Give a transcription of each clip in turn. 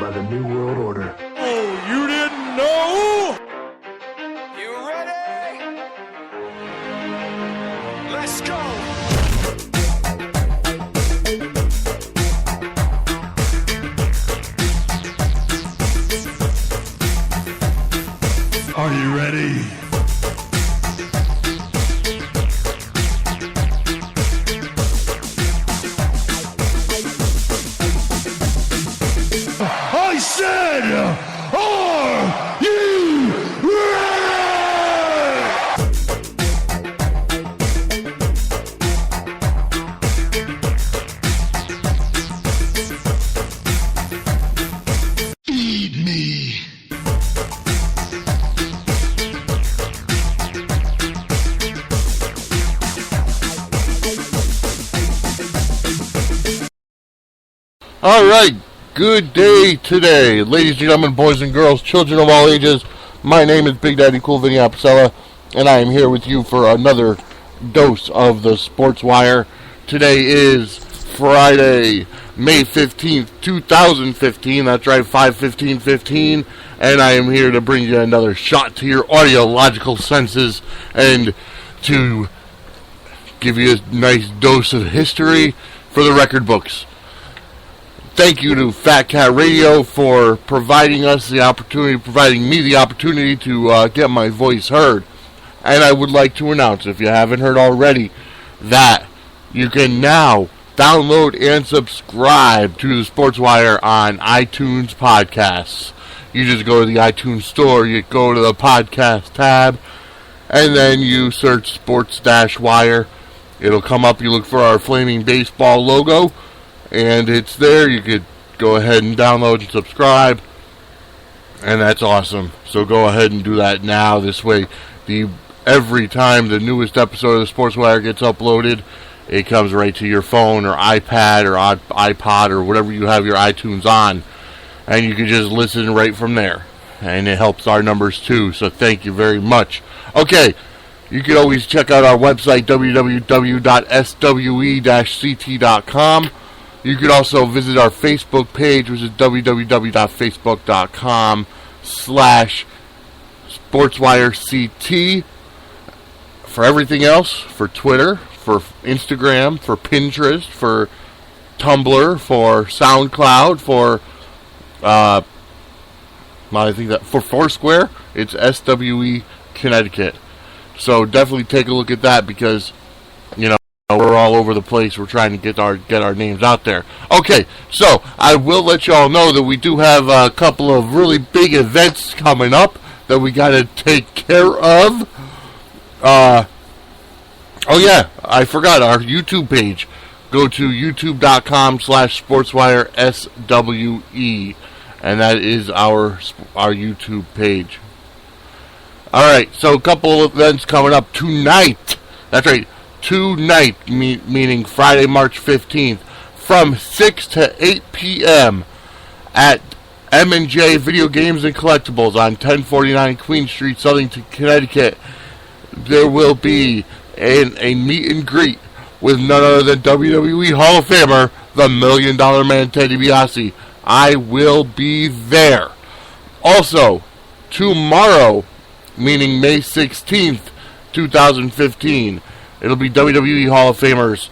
by the New World Order. Oh, you didn't know? You ready? Let's go! Are you ready? I said, are you ready? Feed me. All right. Good day today, ladies and gentlemen, boys and girls, children of all ages. My name is Big Daddy Cool Vinny Apicella, and I am here with you for another dose of the Sportswire. Today is Friday, May 15th, 2015. That's right, 5/15/15, and I am here to bring you another shot to your audiological senses and to give you a nice dose of history for the record books. Thank you to Fat Cat Radio for providing me the opportunity to get my voice heard. And I would like to announce, if you haven't heard already, that you can now download and subscribe to the Sportswire on iTunes Podcasts. You just go to the iTunes store, you go to the podcast tab, and then you search Sports-Wire. It'll come up, you look for our flaming baseball logo, and it's there. You could go ahead and download and subscribe, and that's awesome. So go ahead and do that now. This way, every time the newest episode of the Sportswire gets uploaded, it comes right to your phone or iPad or iPod or whatever you have your iTunes on, and you can just listen right from there. And it helps our numbers too, so thank you very much. Okay, you can always check out our website, www.swe-ct.com. You can also visit our Facebook page, which is www.facebook.com/SportswireCT. For everything else, for Twitter, for Instagram, for Pinterest, for Tumblr, for SoundCloud, for for Foursquare, it's SWE Connecticut. So definitely take a look at that because, you know, we're all over the place. We're trying to get our names out there. Okay, so I will let y'all know that we do have a couple of really big events coming up that we got to take care of. Oh yeah, I forgot our YouTube page. Go to youtube.com/SportswireSWE, and that is our YouTube page. All right, so a couple of events coming up tonight. That's right. Tonight, meaning Friday, March 15th, from 6 to 8 p.m. at M&J Video Games and Collectibles on 1049 Queen Street, Southington, Connecticut. There will be a meet and greet with none other than WWE Hall of Famer, the $1 Million Man, Ted DiBiase. I will be there. Also, tomorrow, meaning May 16th, 2015, it'll be WWE Hall of Famers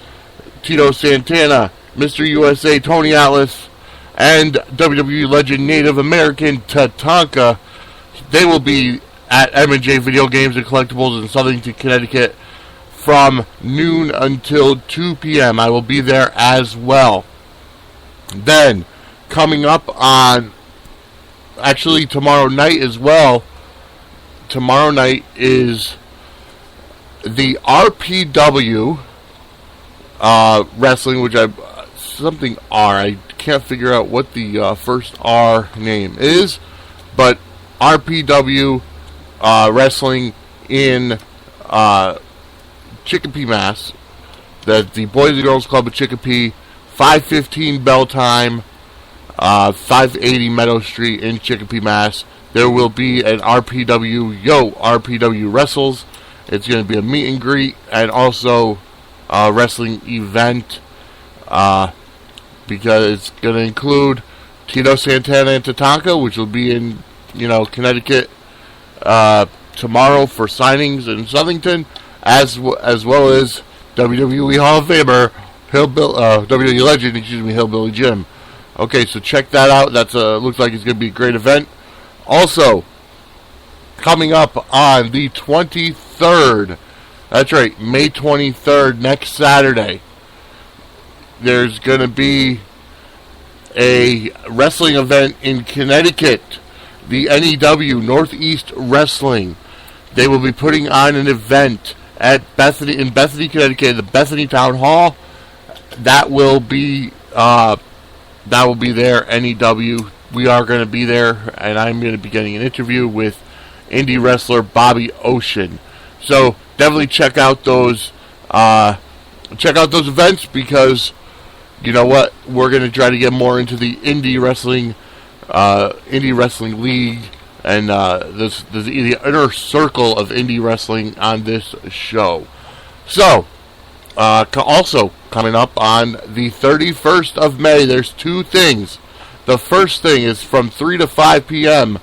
Tito Santana, Mr. USA Tony Atlas, and WWE legend Native American Tatanka. They will be at M&J Video Games and Collectibles in Southington, Connecticut from noon until 2 p.m. I will be there as well. Then, coming up on, actually tomorrow night as well, tomorrow night is the RPW wrestling, which I can't figure out what the first R name is, but RPW wrestling in Chicopee, Mass. That the Boys and Girls Club of Chicopee, 5:15 bell time, 580 Meadow Street in Chicopee, Mass. There will be an RPW Wrestles. It's going to be a meet and greet and also a wrestling event because it's going to include Tito Santana and Tatanka, which will be in, Connecticut tomorrow for signings in Southington, as well as WWE Hall of Famer, WWE legend, Hillbilly Jim. Okay, so check that out. That's looks like it's going to be a great event. Also, coming up on the 23rd, that's right, May 23rd, next Saturday, there's going to be a wrestling event in Connecticut, the NEW, Northeast Wrestling. They will be putting on an event in Bethany, Connecticut, the Bethany Town Hall. That will be there, NEW. We are going to be there, and I'm going to be getting an interview with indie wrestler Bobby Ocean. So definitely check out those events, because you know what, we're going to try to get more into the indie wrestling league, and the inner circle of indie wrestling on this show. So, also coming up on the 31st of May, there's two things. The first thing is from 3 to 5 p.m.,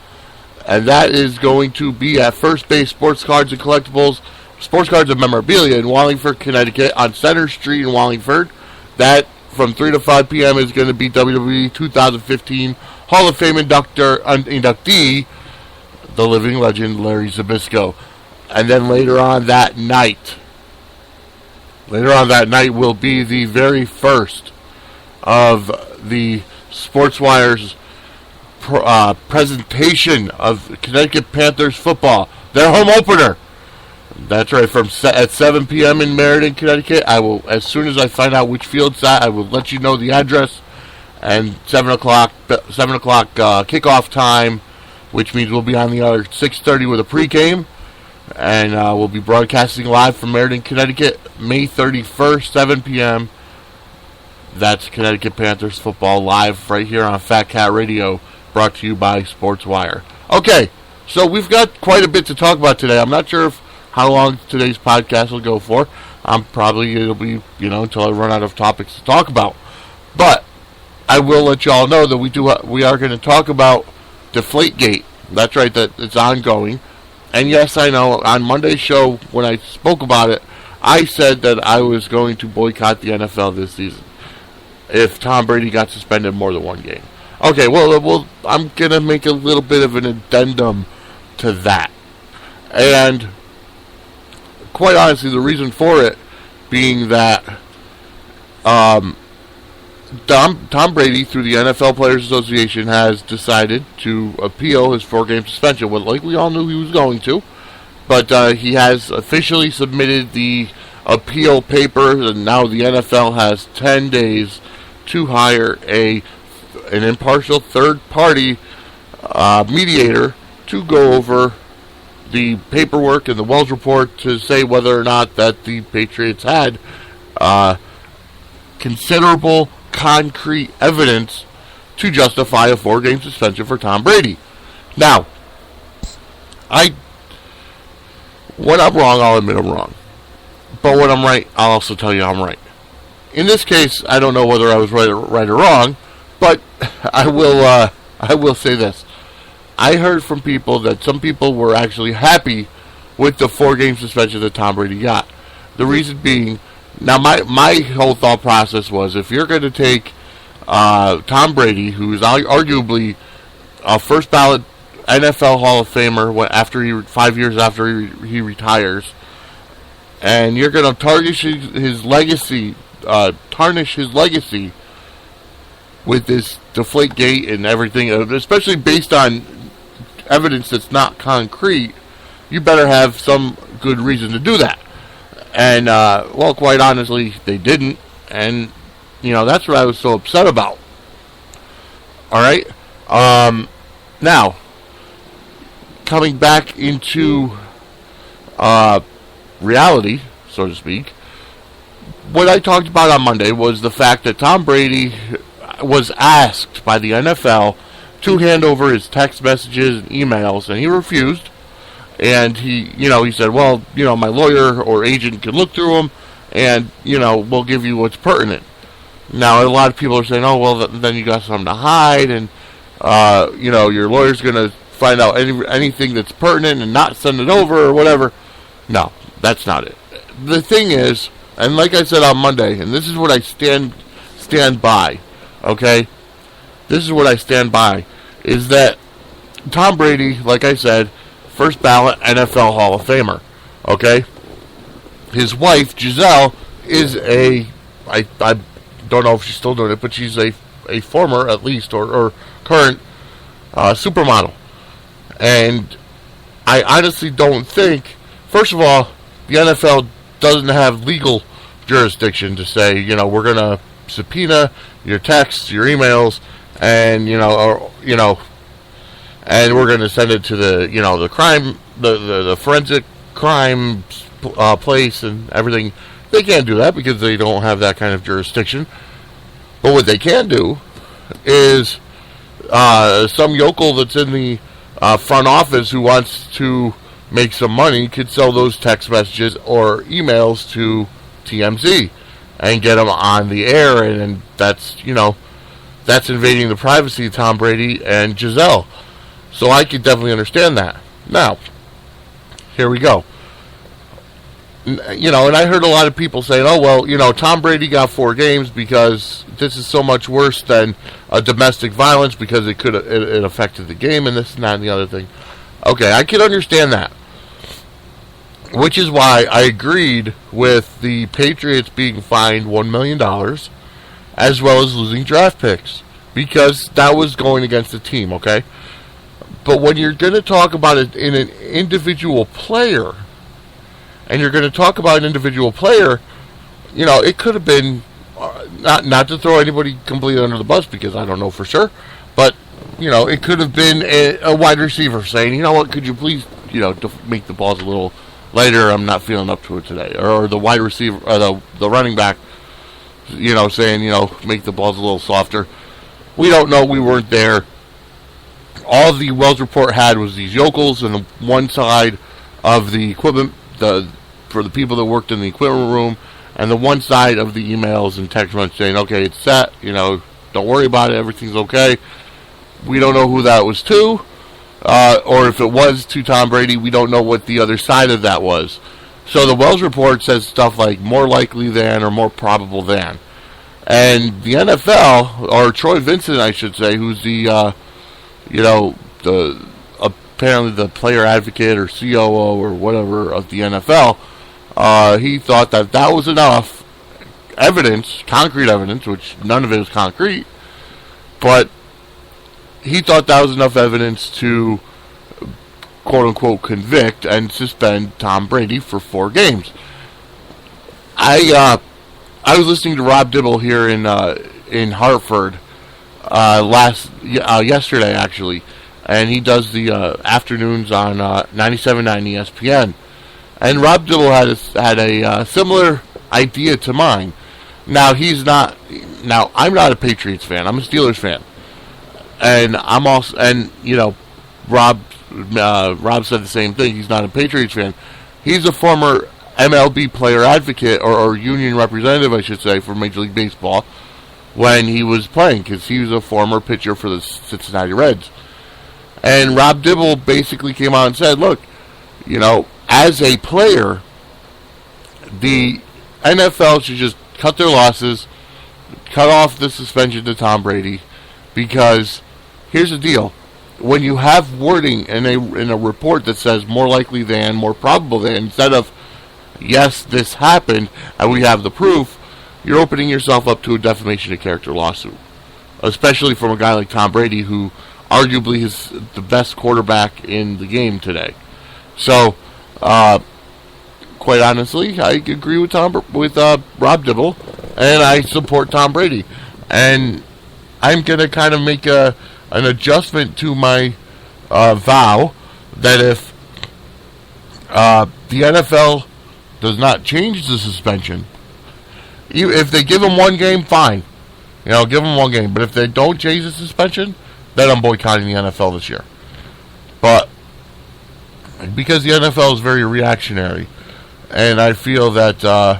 and that is going to be at First Base Sports Cards and Collectibles, Sports Cards and Memorabilia in Wallingford, Connecticut, on Center Street in Wallingford. That, from 3 to 5 p.m., is going to be WWE 2015 Hall of Fame inductee, the living legend Larry Zbyszko. And then later on that night will be the very first of the Sportswire's presentation of Connecticut Panthers football, their home opener. That's right, at 7 p.m. in Meriden, Connecticut. I will, as soon as I find out which field it's at, I will let you know the address. And 7 o'clock kickoff time, which means we'll be on the air at 6:30 with a pregame. And we'll be broadcasting live from Meriden, Connecticut, May 31st, 7 p.m. That's Connecticut Panthers football live right here on Fat Cat Radio, brought to you by Sportswire. Okay, so we've got quite a bit to talk about today. I'm not sure how long today's podcast will go for. It'll be, until I run out of topics to talk about. But I will let you all know that we are going to talk about Deflategate. That's right, that it's ongoing. And yes, I know, on Monday's show, when I spoke about it, I said that I was going to boycott the NFL this season if Tom Brady got suspended more than one game. Okay, well, I'm going to make a little bit of an addendum to that. And quite honestly, the reason for it being that Tom Brady, through the NFL Players Association, has decided to appeal his 4-game suspension. Well, like we all knew he was going to, but he has officially submitted the appeal papers, and now the NFL has 10 days to hire an impartial third-party mediator to go over the paperwork and the Wells report to say whether or not that the Patriots had considerable concrete evidence to justify a 4-game suspension for Tom Brady. Now, when I'm wrong, I'll admit I'm wrong. But when I'm right, I'll also tell you I'm right. In this case, I don't know whether I was right or wrong, but I will say this. I heard from people that some people were actually happy with the 4-game suspension that Tom Brady got. The reason being, now my whole thought process was, if you're going to take Tom Brady, who's arguably a first ballot NFL Hall of Famer 5 years after he retires, and you're going to tarnish his legacy with this Deflategate and everything, especially based on evidence that's not concrete, you better have some good reason to do that. And, well, quite honestly, they didn't. And, that's what I was so upset about. Alright? Now, coming back into reality, so to speak, what I talked about on Monday was the fact that Tom Brady was asked by the NFL to hand over his text messages and emails, and he refused. And he said, well, my lawyer or agent can look through them, and, we'll give you what's pertinent. Now, a lot of people are saying, oh, well, then you got something to hide, and, your lawyer's going to find out anything that's pertinent and not send it over or whatever. No, that's not it. The thing is, and like I said on Monday, and this is what I stand by, okay? This is what I stand by, is that Tom Brady, like I said, first ballot NFL Hall of Famer, okay? His wife, Giselle, is I don't know if she's still doing it, but she's a former, at least, or current supermodel. And I honestly don't think, first of all, the NFL doesn't have legal jurisdiction to say, we're going to subpoena your texts, your emails, and, and we're going to send it to the crime, the forensic crime place and everything. They can't do that because they don't have that kind of jurisdiction. But what they can do is some yokel that's in the front office who wants to make some money could sell those text messages or emails to TMZ and get them on the air, and that's invading the privacy of Tom Brady and Giselle. So I could definitely understand that. Now, here we go. And I heard a lot of people saying, oh, well, Tom Brady got 4 games because this is so much worse than a domestic violence because it affected the game and this and that and the other thing. Okay, I can understand that. Which is why I agreed with the Patriots being fined $1 million as well as losing draft picks because that was going against the team, okay? But when you're going to talk about it in an individual player, and you're going to talk about an individual player, it could have been, not to throw anybody completely under the bus because I don't know for sure, but, it could have been a wide receiver saying, you know what, could you please, to make the balls a little lighter, I'm not feeling up to it today. Or the wide receiver, or the running back, saying, make the balls a little softer. We don't know, we weren't there. All the Wells report had was these yokels and the one side of the equipment, for the people that worked in the equipment room, and the one side of the emails and text messages saying, okay, it's set, don't worry about it, everything's okay. We don't know who that was to, or if it was to Tom Brady, we don't know what the other side of that was. So the Wells report says stuff like more likely than or more probable than. And the NFL, or Troy Vincent, I should say, who's the, apparently the player advocate or COO or whatever of the NFL, he thought that was enough evidence, concrete evidence, which none of it is concrete, but he thought that was enough evidence to quote-unquote convict and suspend Tom Brady for 4 games. I was listening to Rob Dibble here in Hartford yesterday actually, and he does the afternoons on 97.9 ESPN. And Rob Dibble had a similar idea to mine. Now I'm not a Patriots fan. I'm a Steelers fan, and I'm also, and Rob said the same thing. He's not a Patriots fan. He's a former MLB player advocate or union representative, I should say, for Major League Baseball when he was playing, because he was a former pitcher for the Cincinnati Reds. And Rob Dibble basically came out and said, look, as a player, the NFL should just cut their losses, cut off the suspension to Tom Brady, because here's the deal. When you have wording in a report that says more likely than, more probable than, instead of, yes, this happened, and we have the proof, you're opening yourself up to a defamation of character lawsuit. Especially from a guy like Tom Brady, who arguably is the best quarterback in the game today. So, quite honestly, I agree with Rob Dibble, and I support Tom Brady. And I'm going to kind of make an adjustment to my vow that if the NFL does not change the suspension, if they give him 1 game, fine. Give him 1 game. But if they don't change the suspension, then I'm boycotting the NFL this year. But because the NFL is very reactionary, and I feel that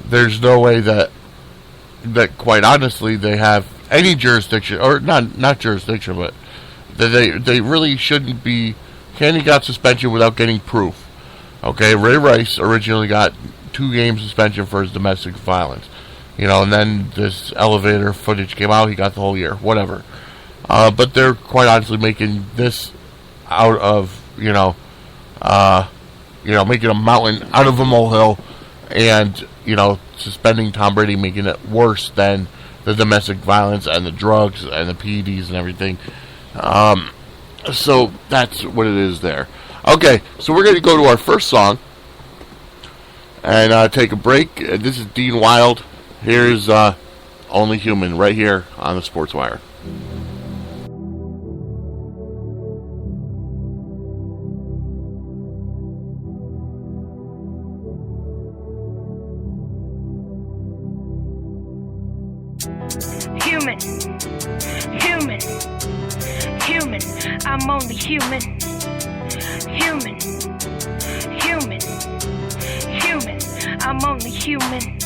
there's no way that that quite honestly they have any jurisdiction, or not jurisdiction, but that they really shouldn't be. Candy got suspension without getting proof. Okay, Ray Rice originally got 2-game suspension for his domestic violence. And then this elevator footage came out, he got the whole year, whatever. But they're quite honestly making this out of, making a mountain out of a molehill, and, suspending Tom Brady, making it worse than the domestic violence and the drugs and the PEDs and everything. So that's what it is there. Okay, so we're going to go to our first song and take a break. This is Dean Wild. Here's Only Human right here on the Sportswire. Human, I'm only human. Human, I'm only human.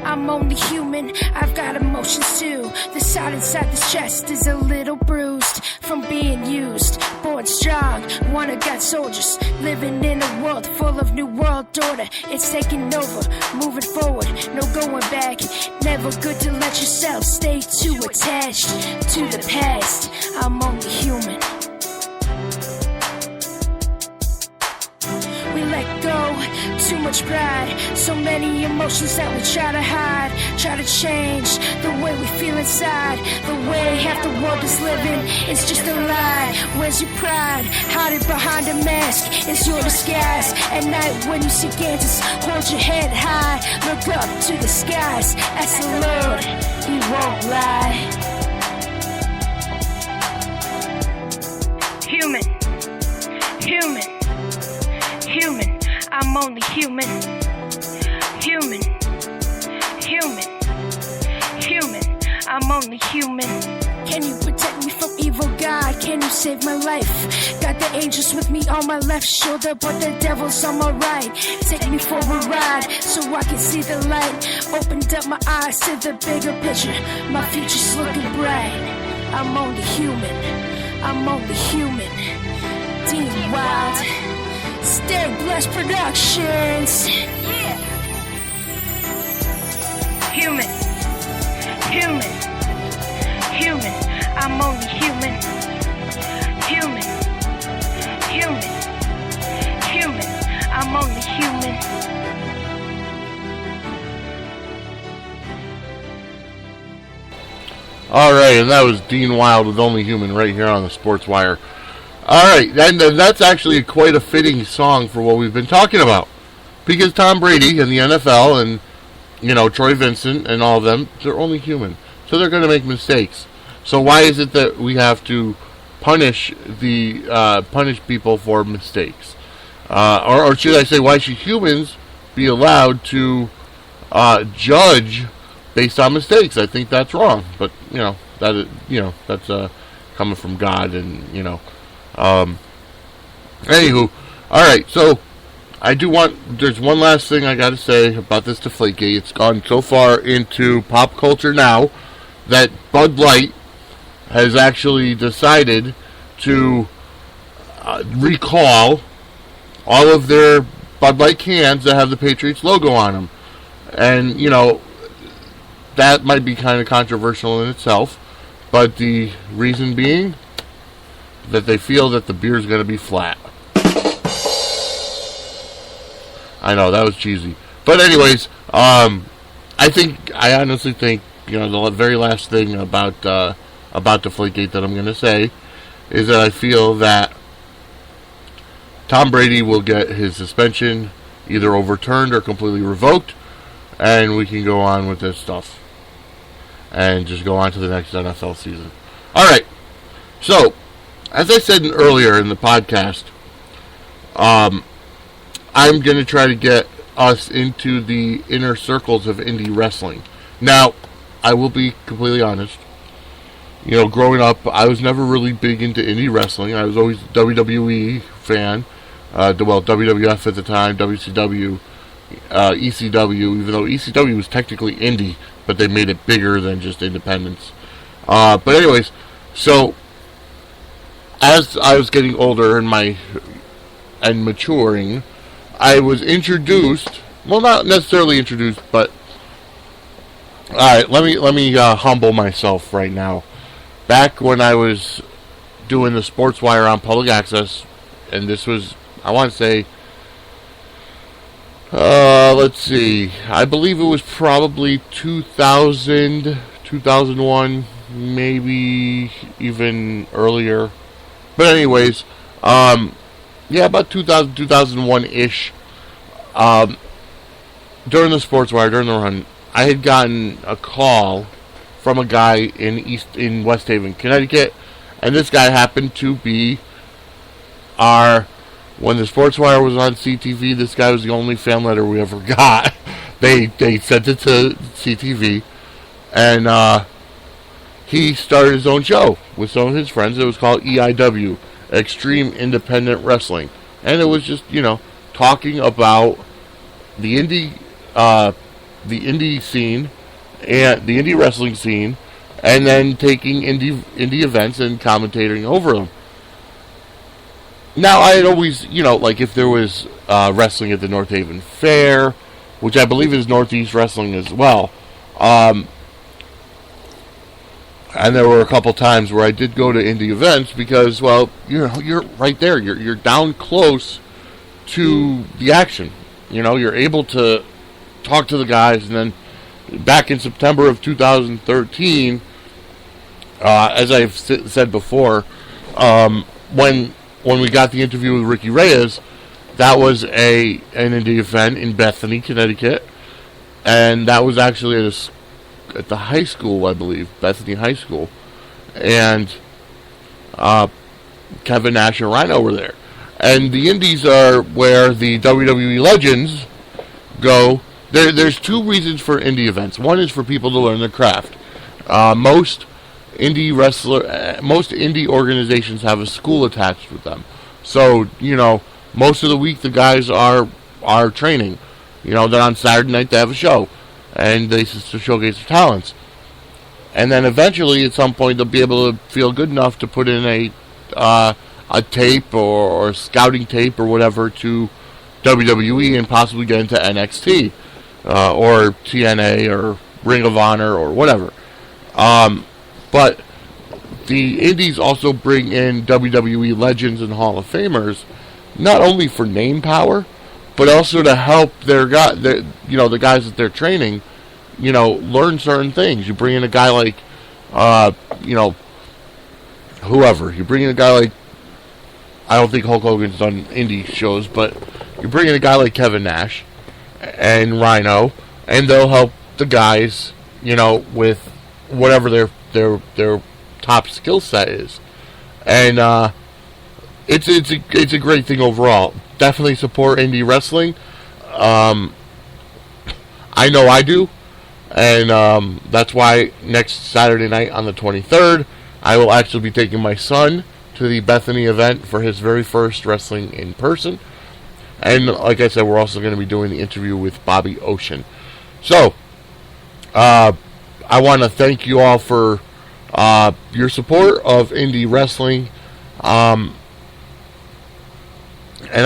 I'm only human, I've got emotions too. The side inside this chest is a little bruised from being used. Born strong, one of God's soldiers, living in a world full of new world order. It's taking over, moving forward, no going back. Never good to let yourself stay too attached to the past. I'm only human. We let go, too much pride, so many emotions that we try to hide, try to change the way we feel inside, the way half the world is living, it's just a lie. Where's your pride? Hiding behind a mask, it's your disguise. At night when you see Kansas, hold your head high, look up to the skies, that's the Lord, He won't lie. Human, I'm only human. I'm only human. Can you protect me from evil, God? Can you save my life? Got the angels with me on my left shoulder, but the devil's on my right. Take me for a ride so I can see the light. Opened up my eyes to the bigger picture. My future's looking bright. I'm only human. Dean Wild, Stay Blessed Productions. Yeah. Human. I'm only human. I'm only human. Alright, and that was Dean Wild with Only Human right here on the Sportswire. Alright, and that's actually quite a fitting song for what we've been talking about. Because Tom Brady and the NFL and, Troy Vincent and all of them, they're only human. So they're going to make mistakes. So why is it that we have to punish people for mistakes? Or should I say, why should humans be allowed to judge based on mistakes? I think that's wrong. But that's coming from God, and Anywho, all right. So there's one last thing I got to say about this Deflategate. It's gone so far into pop culture now that Bud Light has actually decided to recall all of their Bud Light cans that have the Patriots logo on them. And, that might be kind of controversial in itself, but the reason being that they feel that the beer is going to be flat. I know, that was cheesy. But anyways, I honestly think, the very last thing about Deflategate that I'm going to say is that I feel that Tom Brady will get his suspension either overturned or completely revoked, and we can go on with this stuff and just go on to the next NFL season. Alright, so as I said earlier in the podcast, I'm going to try to get us into the inner circles of indie wrestling. Now, I will be completely honest. Growing up, I was never really big into indie wrestling. I was always a WWE fan. WWF at the time, WCW, ECW, even though ECW was technically indie, but they made it bigger than just independents. But anyways, so as I was getting older and maturing, I was introduced. Well, not necessarily introduced, but all right. Let me humble myself right now. Back when I was doing the Sportswire on public access, and this was, I want to say, let's see, I believe it was probably 2000, 2001, maybe even earlier. But anyways, yeah, about 2000, 2001-ish. During the Sportswire, during the run, I had gotten a call from a guy in West Haven, Connecticut, and this guy happened to be when the Sportswire was on CTV, this guy was the only fan letter we ever got. They sent it to CTV, and he started his own show with some of his friends. It was called EIW, Extreme Independent Wrestling, and it was just, talking about the indie scene and the indie wrestling scene, and then taking indie events and commentating over them. Now, I had always, like if there was wrestling at the North Haven Fair, which I believe is Northeast Wrestling as well, and there were a couple times where I did go to indie events because, well, you're right there. You're down close to the action. You're able to talk to the guys. And then back in September of 2013, as I've said before, when we got the interview with Ricky Reyes, that was an indie event in Bethany, Connecticut, and that was actually at the high school, I believe, Bethany High School, and Kevin Nash and Rhino were there. And the indies are where the WWE legends go. There's two reasons for indie events. One is for people to learn their craft. Most indie organizations have a school attached with them. So, most of the week the guys are training. Then on Saturday night they have a show, and they showcase their talents. And then eventually, at some point, they'll be able to feel good enough to put in a tape or scouting tape or whatever to WWE and possibly get into NXT or TNA or Ring of Honor or whatever. But the indies also bring in WWE legends and Hall of Famers, not only for name power, but also to help the guys that they're training, learn certain things. You bring in a guy like, whoever. You bring in a guy like, I don't think Hulk Hogan's done indie shows, but you bring in a guy like Kevin Nash and Rhino, and they'll help the guys, with whatever their top skill set is. And it's a great thing overall. Definitely support indie wrestling. I know I do, and that's why next Saturday night on the 23rd, I will actually be taking my son to the Bethany event for his very first wrestling in person. And like I said, we're also going to be doing the interview with Bobby Ocean. So, I want to thank you all for your support of indie wrestling. And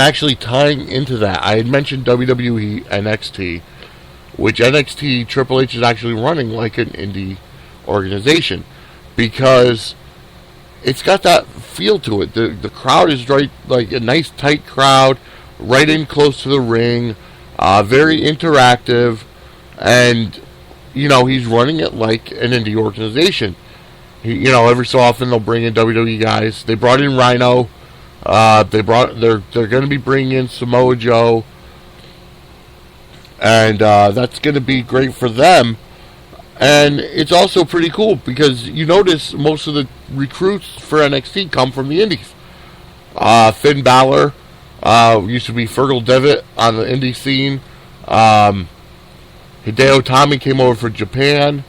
actually tying into that, I had mentioned WWE NXT, which NXT Triple H is actually running like an indie organization, because it's got that feel to it. The crowd is right, like a nice tight crowd, right in close to the ring, very interactive, and he's running it like an indie organization. Every so often they'll bring in WWE guys. They brought in Rhino. They're going to be bringing in Samoa Joe, and that's going to be great for them. And it's also pretty cool because you notice most of the recruits for NXT come from the indies. Finn Balor used to be Fergal Devitt on the indie scene. Hideo Itami came over for Japan.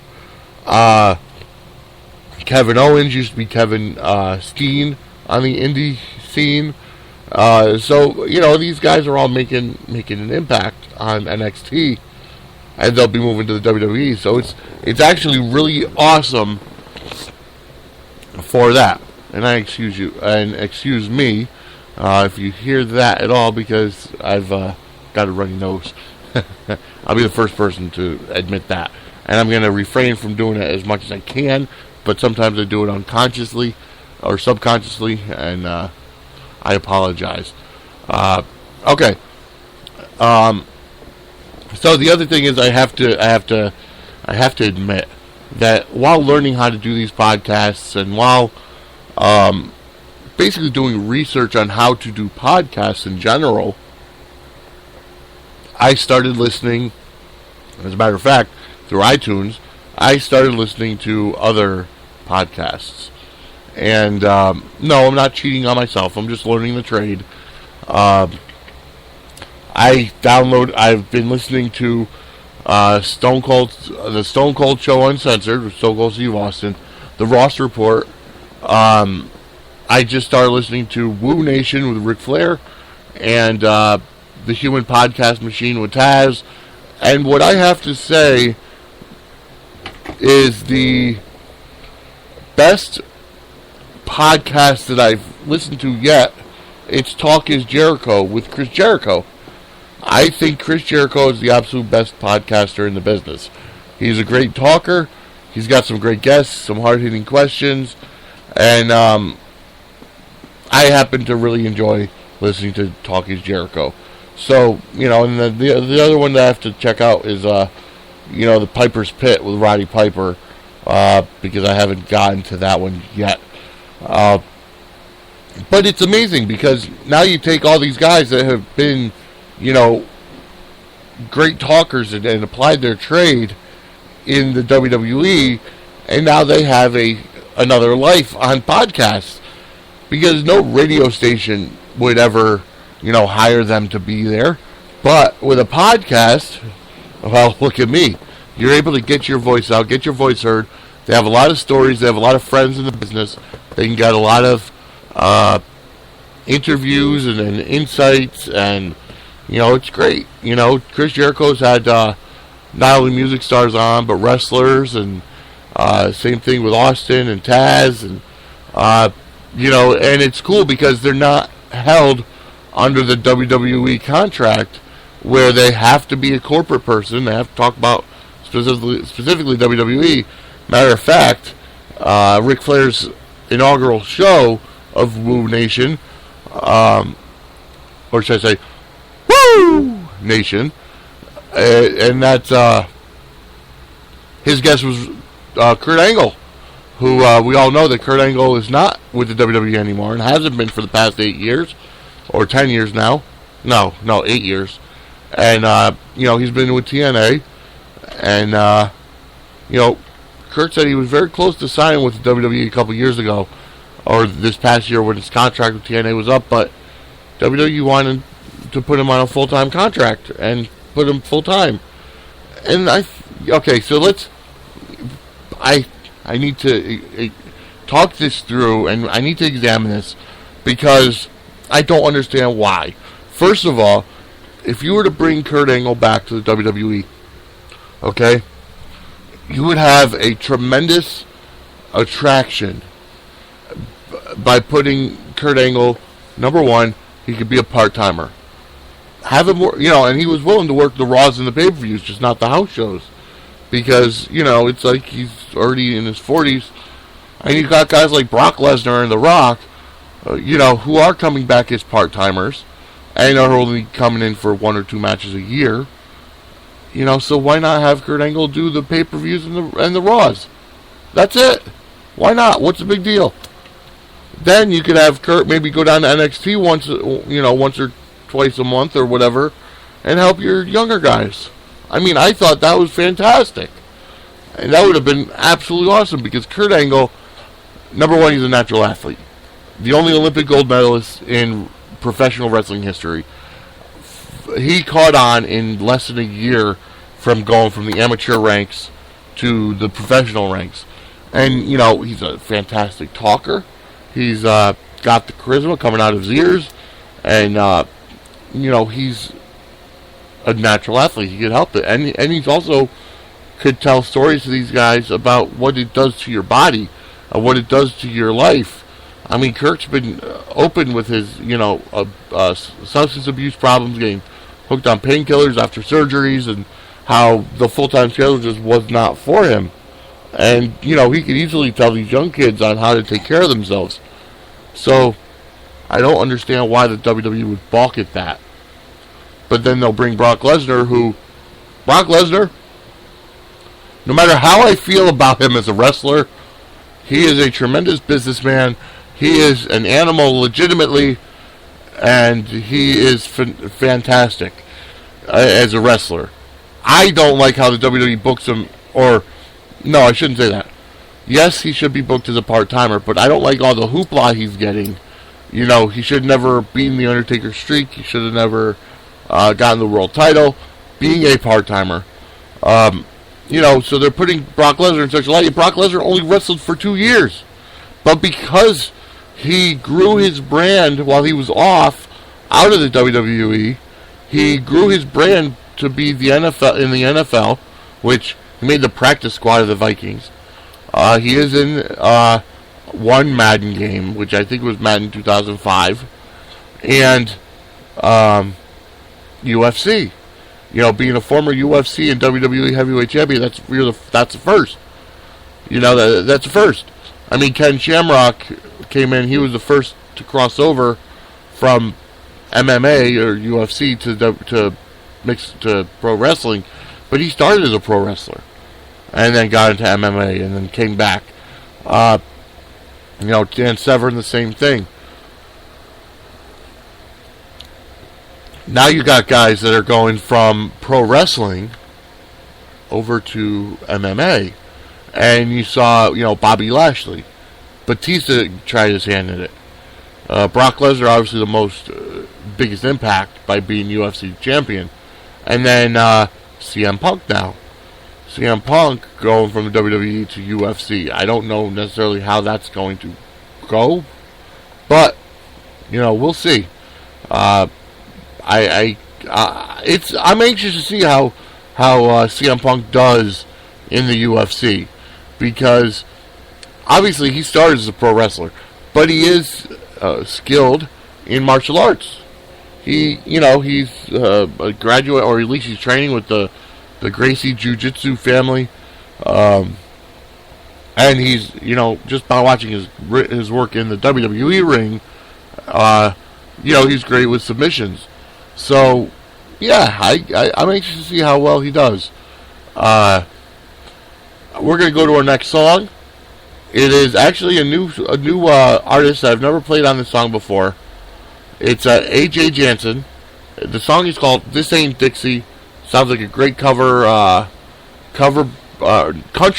Kevin Owens used to be Kevin Steen on the indie scene. So these guys are all making an impact on NXT. and they'll be moving to the WWE. So it's actually really awesome for that. And excuse me if you hear that at all, because I've got a runny nose. I'll be the first person to admit that. And I'm going to refrain from doing it as much as I can, but sometimes I do it unconsciously or subconsciously, and I apologize. Okay. So the other thing is, I have to admit that while learning how to do these podcasts, and while basically doing research on how to do podcasts in general, I started listening, as a matter of fact, through iTunes, I started listening to other podcasts. And no, I'm not cheating on myself. I'm just learning the trade. I've been listening to the Stone Cold Show Uncensored with Stone Cold Steve Austin, the Ross Report. I just started listening to Woo Nation with Ric Flair, and the Human Podcast Machine with Taz. And what I have to say is the best podcast that I've listened to yet, it's Talk is Jericho with Chris Jericho. I think Chris Jericho is the absolute best podcaster in the business. He's a great talker. He's got some great guests, some hard-hitting questions, and I happen to really enjoy listening to Talk is Jericho. So, and the other one that I have to check out is, the Piper's Pit with Roddy Piper, because I haven't gotten to that one yet. But it's amazing, because now you take all these guys that have been, great talkers and applied their trade in the WWE, and now they have another life on podcasts, because no radio station would ever, hire them to be there. But with a podcast, well, look at me. You're able to get your voice out, get your voice heard. They have a lot of stories. They have a lot of friends in the business. They can get a lot of interviews and insights, and it's great. Chris Jericho's had not only music stars on, but wrestlers, and same thing with Austin and Taz, and and it's cool because they're not held under the WWE contract where they have to be a corporate person. They have to talk about specifically WWE. Matter of fact, Ric Flair's inaugural show of Woo Nation, or should I say Woo Nation, and that's his guest was Kurt Angle, who we all know that Kurt Angle is not with the WWE anymore and hasn't been for the past 8 years, or 10 years now. No, 8 years. And, he's been with TNA, and, Kurt said he was very close to signing with the WWE a couple years ago, or this past year when his contract with TNA was up, but WWE wanted to put him on a full-time contract and put him full-time. And I need to talk this through, and I need to examine this, because I don't understand why. First of all, if you were to bring Kurt Angle back to the WWE, okay, you would have a tremendous attraction by putting Kurt Angle, number one, he could be a part-timer. Have him work, and he was willing to work the Raws and the pay-per-views, just not the house shows. Because, it's like he's already in his 40s. And you've got guys like Brock Lesnar and The Rock, who are coming back as part-timers, and are only coming in for 1 or 2 matches a year. So why not have Kurt Angle do the pay-per-views and the Raws? That's it. Why not? What's the big deal? Then you could have Kurt maybe go down to NXT once or twice a month or whatever, and help your younger guys. I mean, I thought that was fantastic. And that would have been absolutely awesome, because Kurt Angle, number one, he's a natural athlete. The only Olympic gold medalist in professional wrestling history. He caught on in less than a year from going from the amateur ranks to the professional ranks. And, he's a fantastic talker. He's got the charisma coming out of his ears. And, he's a natural athlete. He could help it. And he's also could tell stories to these guys about what it does to your body, what it does to your life. I mean, Kirk's been open with his, substance abuse problems, getting hooked on painkillers after surgeries, and how the full-time schedule just was not for him. And, he could easily tell these young kids on how to take care of themselves. So, I don't understand why the WWE would balk at that. But then they'll bring Brock Lesnar, no matter how I feel about him as a wrestler, he is a tremendous businessman. He is an animal legitimately, and he is fantastic as a wrestler. I don't like how the WWE books him, no, I shouldn't say that. Yes, he should be booked as a part-timer, but I don't like all the hoopla he's getting. He should never beaten the Undertaker's streak. He should have never gotten the world title, being a part-timer. So they're putting Brock Lesnar in such a light. Brock Lesnar only wrestled for 2 years. But because he grew his brand while he was off out of the WWE, he grew his brand to be the NFL, which he made the practice squad of the Vikings. He is in one Madden game, which I think was Madden 2005, and UFC. Being a former UFC and WWE heavyweight champion, that's the first. That's the first. I mean, Ken Shamrock came in. He was the first to cross over from MMA or UFC to pro wrestling, but he started as a pro wrestler and then got into MMA and then came back. Dan Severn, the same thing. Now you got guys that are going from pro wrestling over to MMA. And you saw, Bobby Lashley. Batista tried his hand at it. Brock Lesnar, obviously the most biggest impact by being UFC champion. And then CM Punk now. CM Punk going from the WWE to UFC. I don't know necessarily how that's going to go. But, we'll see. I'm anxious to see how CM Punk does in the UFC, because obviously he started as a pro wrestler, but he is skilled in martial arts. He's a graduate, or at least he's training with the Gracie Jiu-Jitsu family, and he's just by watching his work in the WWE ring, he's great with submissions. So, yeah, I'm anxious to see how well he does. We're going to go to our next song. It is actually a new artist that I've never played on this song before. It's A.J. Jansen. The song is called This Ain't Dixie. Sounds like a great country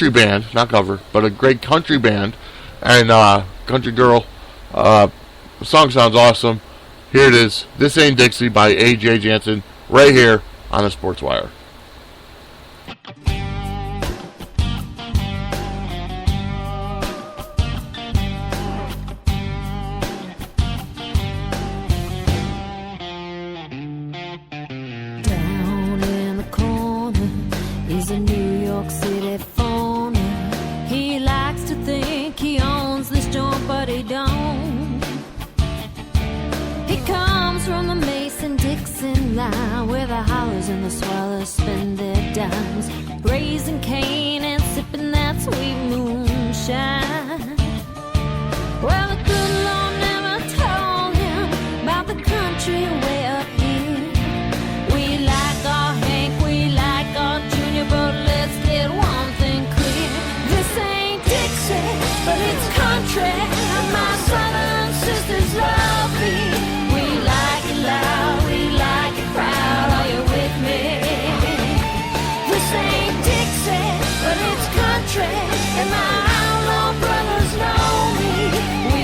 band, not cover, but a great country band and country girl. The song sounds awesome. Here it is, This Ain't Dixie by A.J. Jansen, right here on the Sportswire. Down in the corner is a New York City phony. He likes to think he owns this joint, but he don't. He comes from the Mason-Dixon line, where the hollers and the swallows spend their dimes, raising Cain and sipping that sweet moonshine. Well, the good Lord never told him about the country way up here. We like our Hank, we like our Junior, but let's get one thing clear. This ain't Dixie, but it's country, and my southern sisters love me. We like it loud, we like it proud, are you with me? This ain't Dixie, but it's country, and my outlaw brothers know me. We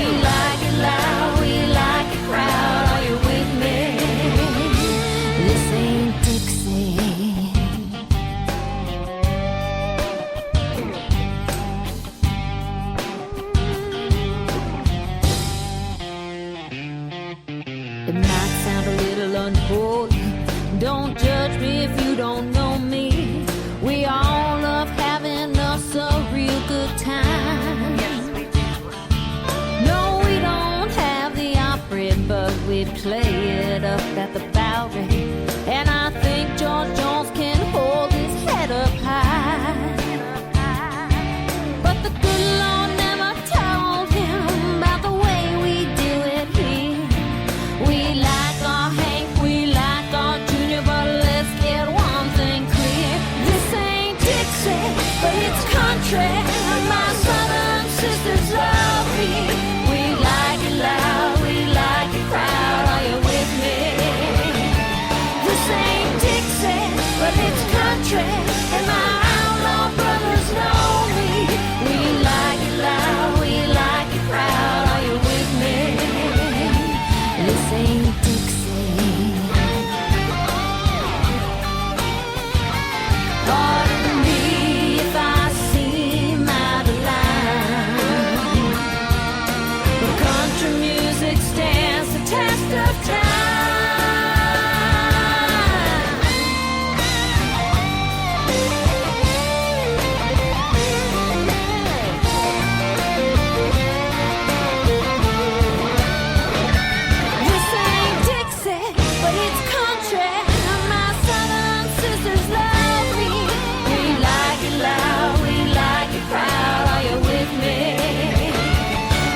country, and my outlaw brothers know me. We like it loud, we like it proud. Are you with me? This ain't Dixie. Pardon me if I seem out of line, but country music stands the test of time. This ain't Dixie, but it's country. My southern sisters love me. We like it loud, we like it proud. Are you with me?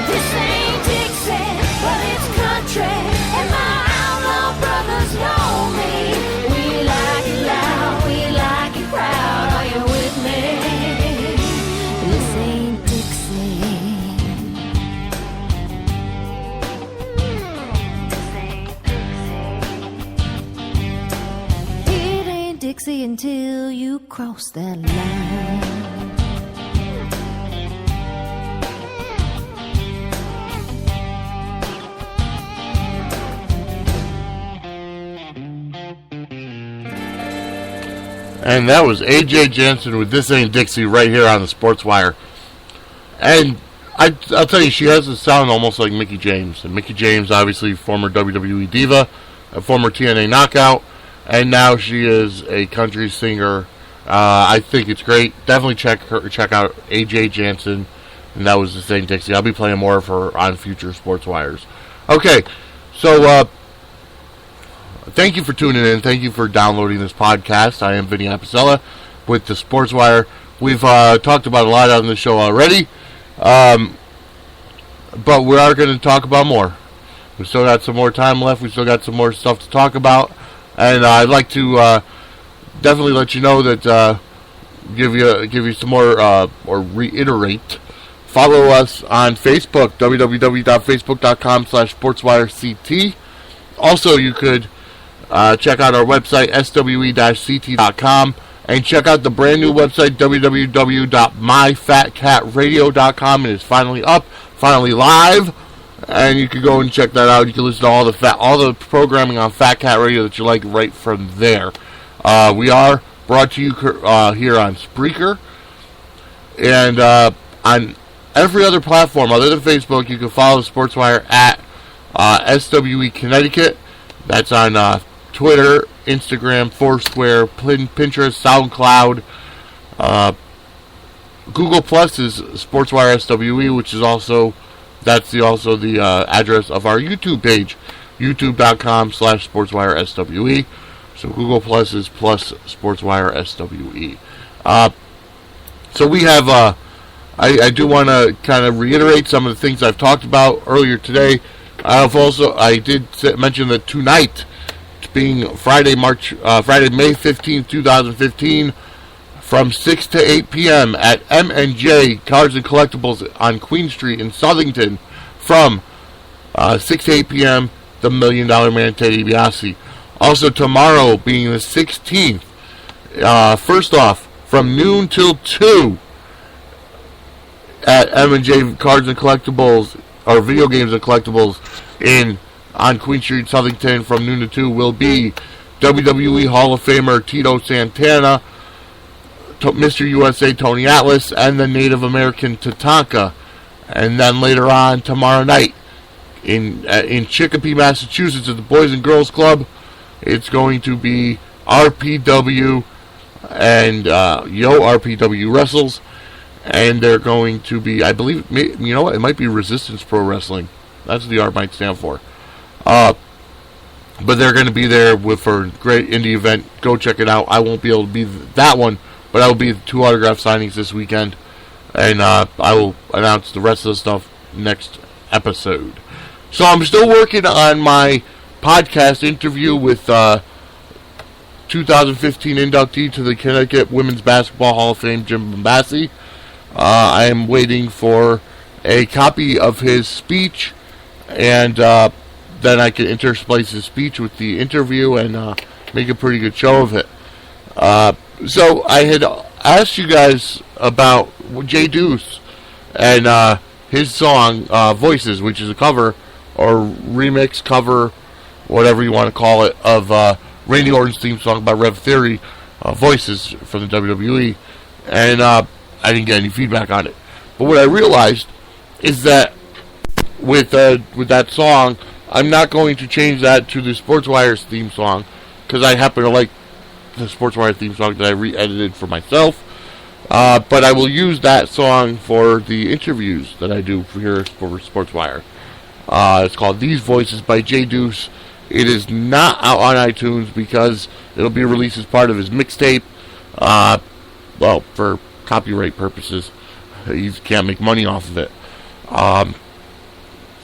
This ain't Dixie, but it's country, and my outlaw brothers know me. We like it loud, we like it proud. Are you with me? This ain't Dixie. It ain't Dixie until you cross that line. And that was AJ Jansen with This Ain't Dixie right here on the Sportswire. And I'll tell you, she has a sound almost like Mickie James. And Mickie James, obviously, former WWE diva, a former TNA knockout, and now she is a country singer. I think it's great. Definitely check out AJ Jansen. And that was This Ain't Dixie. I'll be playing more of her on future Sportswires. Okay, so thank you for tuning in. Thank you for downloading this podcast. I am Vinny Apicella with the Sportswire. We've talked about a lot on the show already, but we are going to talk about more. We still got some more time left. We still got some more stuff to talk about, and I'd like to definitely let you know that give you some more or reiterate. Follow us on Facebook, www.facebook.com/sportswirect. Also, you could check out our website, swe-ct.com, and check out the brand new website, www.myfatcatradio.com. It is finally up, finally live, and you can go and check that out. You can listen to all the programming on Fat Cat Radio that you like right from there. We are brought to you here on Spreaker, and on every other platform other than Facebook. You can follow the Sportswire at SWE Connecticut. That's on Twitter, Instagram, Foursquare, Pinterest, SoundCloud. Google Plus is Sportswire SWE, which is also the address of our YouTube page, youtube.com/Sportswire SWE. So Google Plus is plus Sportswire SWE. So we have, I do want to kind of reiterate some of the things I've talked about earlier today. I did mention that tonight, being Friday, May 15th, 2015, from 6 to 8 p.m. at M&J Cards and Collectibles on Queen Street in Southington. From 6 to 8 p.m., the $1 Million Man, Ted DiBiase. Also tomorrow, being the 16th, first off, from noon till 2 at M&J Cards and Collectibles, or Video Games and Collectibles on Queen Street, Southington, from noon to 2 will be WWE Hall of Famer Tito Santana, Mr. USA Tony Atlas, and the Native American Tatanka. And then later on tomorrow night in Chicopee, Massachusetts, at the Boys and Girls Club, it's going to be RPW and RPW Wrestles. And they're going to be, I believe, you know what, it might be Resistance Pro Wrestling. That's what the R might stand for. But they're going to be there for a great indie event. Go check it out. I won't be able to be that one, but I will be at 2 autograph signings this weekend. And I will announce the rest of the stuff next episode. So I'm still working on my podcast interview with 2015 inductee to the Connecticut Women's Basketball Hall of Fame, Jim Bombassi. I am waiting for a copy of his speech, and then I can intersplice his speech with the interview and make a pretty good show of it. So I had asked you guys about Jay Deuce and his song Voices, which is a cover or remix cover, whatever you want to call it, of Randy Orton's theme song by Rev Theory, Voices from the WWE. And I didn't get any feedback on it. But what I realized is that with that song, I'm not going to change that to the Sportswire's theme song, because I happen to like the Sportswire theme song that I re-edited for myself. But I will use that song for the interviews that I do here for Sportswire. It's called These Voices by Jay Deuce. It is not out on iTunes because it'll be released as part of his mixtape. Well, for copyright purposes, he can't make money off of it.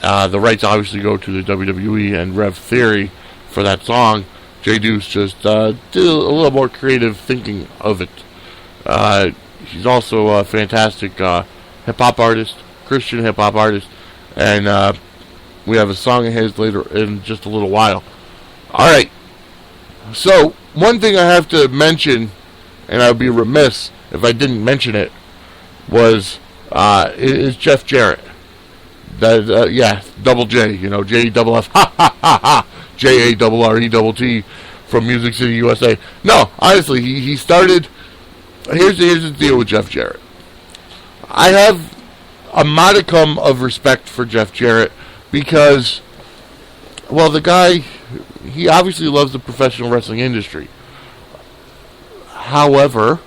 The rights obviously go to the WWE and Rev Theory for that song. Jay Deuce just did a little more creative thinking of it. He's also a fantastic hip-hop artist, Christian hip-hop artist, and we have a song of his later in just a little while. Alright, so one thing I have to mention, and I would be remiss if I didn't mention it, was is Jeff Jarrett. That yeah, double J, J double F, ha ha ha ha, JARRETT from Music City, USA. No, honestly, he started. Here's the deal with Jeff Jarrett. I have a modicum of respect for Jeff Jarrett because, well, the guy, he obviously loves the professional wrestling industry. However,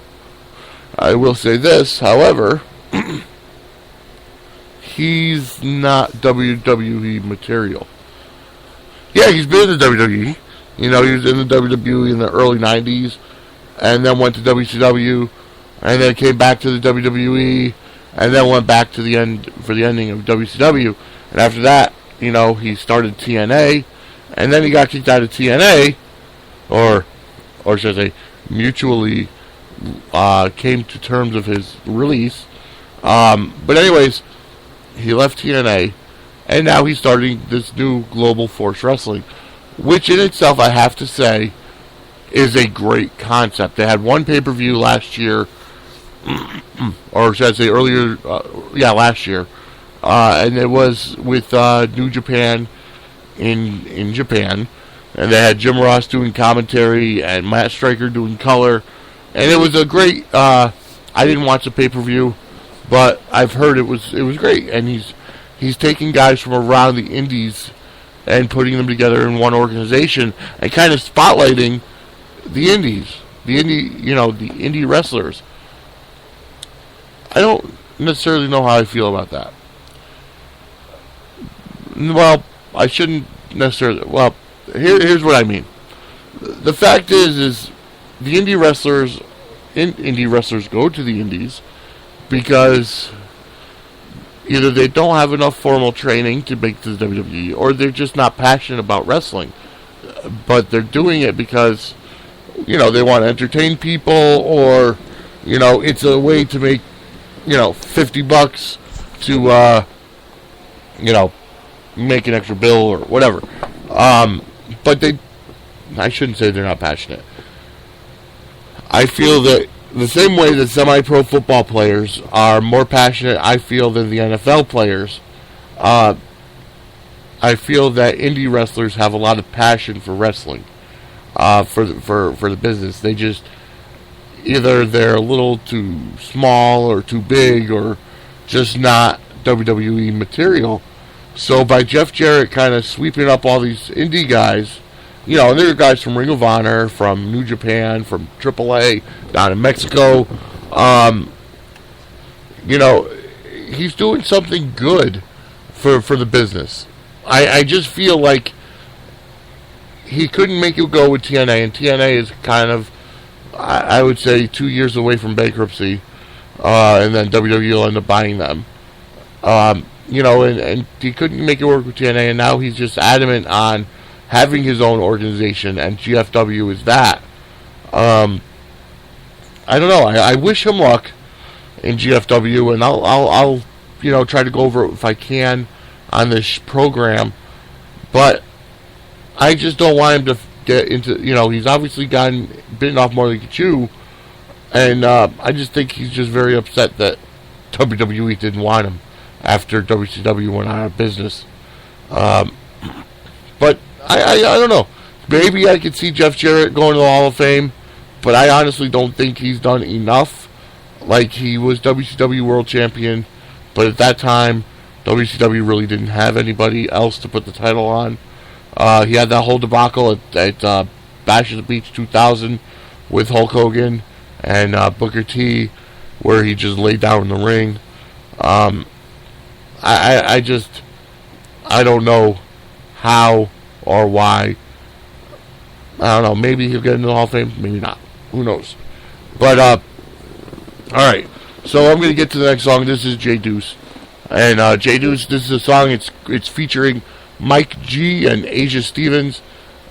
I will say this, he's not WWE material. Yeah, he's been in the WWE. He was in the WWE in the early 90s, and then went to WCW, and then came back to the WWE, and then went back to the end for the ending of WCW. And after that, he started TNA, and then he got kicked out of TNA, or should I say, mutually came to terms of his release. But anyways, he left TNA, and now he's starting this new Global Force Wrestling, which in itself, I have to say, is a great concept. They had one pay-per-view last year, or should I say earlier, last year, and it was with New Japan in Japan, and they had Jim Ross doing commentary and Matt Striker doing color, and it was a great. I didn't watch the pay-per-view, but I've heard it was great, and he's taking guys from around the indies and putting them together in one organization and kind of spotlighting the indies, the indie wrestlers. I don't necessarily know how I feel about that. Well, I shouldn't necessarily. Well, here's what I mean. The fact is the indie wrestlers go to the indies because either they don't have enough formal training to make the WWE, or they're just not passionate about wrestling. But they're doing it because, they want to entertain people, or, it's a way to make, $50 to, make an extra bill or whatever. But I shouldn't say they're not passionate. I feel that the same way that semi-pro football players are more passionate, I feel, than the NFL players, I feel that indie wrestlers have a lot of passion for wrestling, for the business. They just, either they're a little too small or too big or just not WWE material. So by Jeff Jarrett kind of sweeping up all these indie guys, and there are guys from Ring of Honor, from New Japan, from AAA, down in Mexico. He's doing something good for the business. I just feel like he couldn't make it go with TNA, and TNA is kind of, I would say, 2 years away from bankruptcy, and then WWE will end up buying them. And he couldn't make it work with TNA, and now he's just adamant on having his own organization, and GFW is that. I don't know. I wish him luck in GFW, and I'll try to go over it if I can on this program. But I just don't want him to get into, he's obviously bitten off more than he can chew, And I just think he's just very upset that WWE didn't want him after WCW went out of business. But I don't know. Maybe I could see Jeff Jarrett going to the Hall of Fame, but I honestly don't think he's done enough. Like, he was WCW World Champion, but at that time, WCW really didn't have anybody else to put the title on. He had that whole debacle at Bash at the Beach 2000 with Hulk Hogan and Booker T, where he just laid down in the ring. I don't know how or why. I don't know. Maybe he'll get into the Hall of Fame. Maybe not. Who knows? But, alright. So I'm going to get to the next song. This is Jay Deuce. And Jay Deuce, this is a song. It's featuring Mike G and Asia Stevens.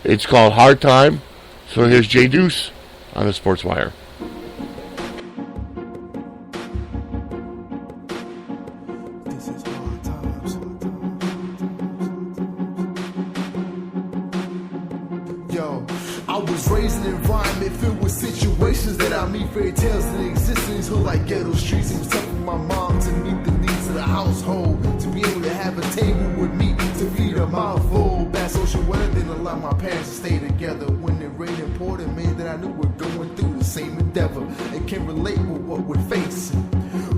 It's called Hard Time. So here's Jay Deuce on the Sportswire. I was raised in an environment filled with situations that I meet fairy tales that exist in these hood like ghetto streets. It was tough for my mom to meet the needs of the household, to be able to have a table with me, to feed a mouthful. Bad social weather didn't allow my parents to stay together. When it rained and poured, it meant that I knew we're going through the same endeavor and can relate with what we're facing.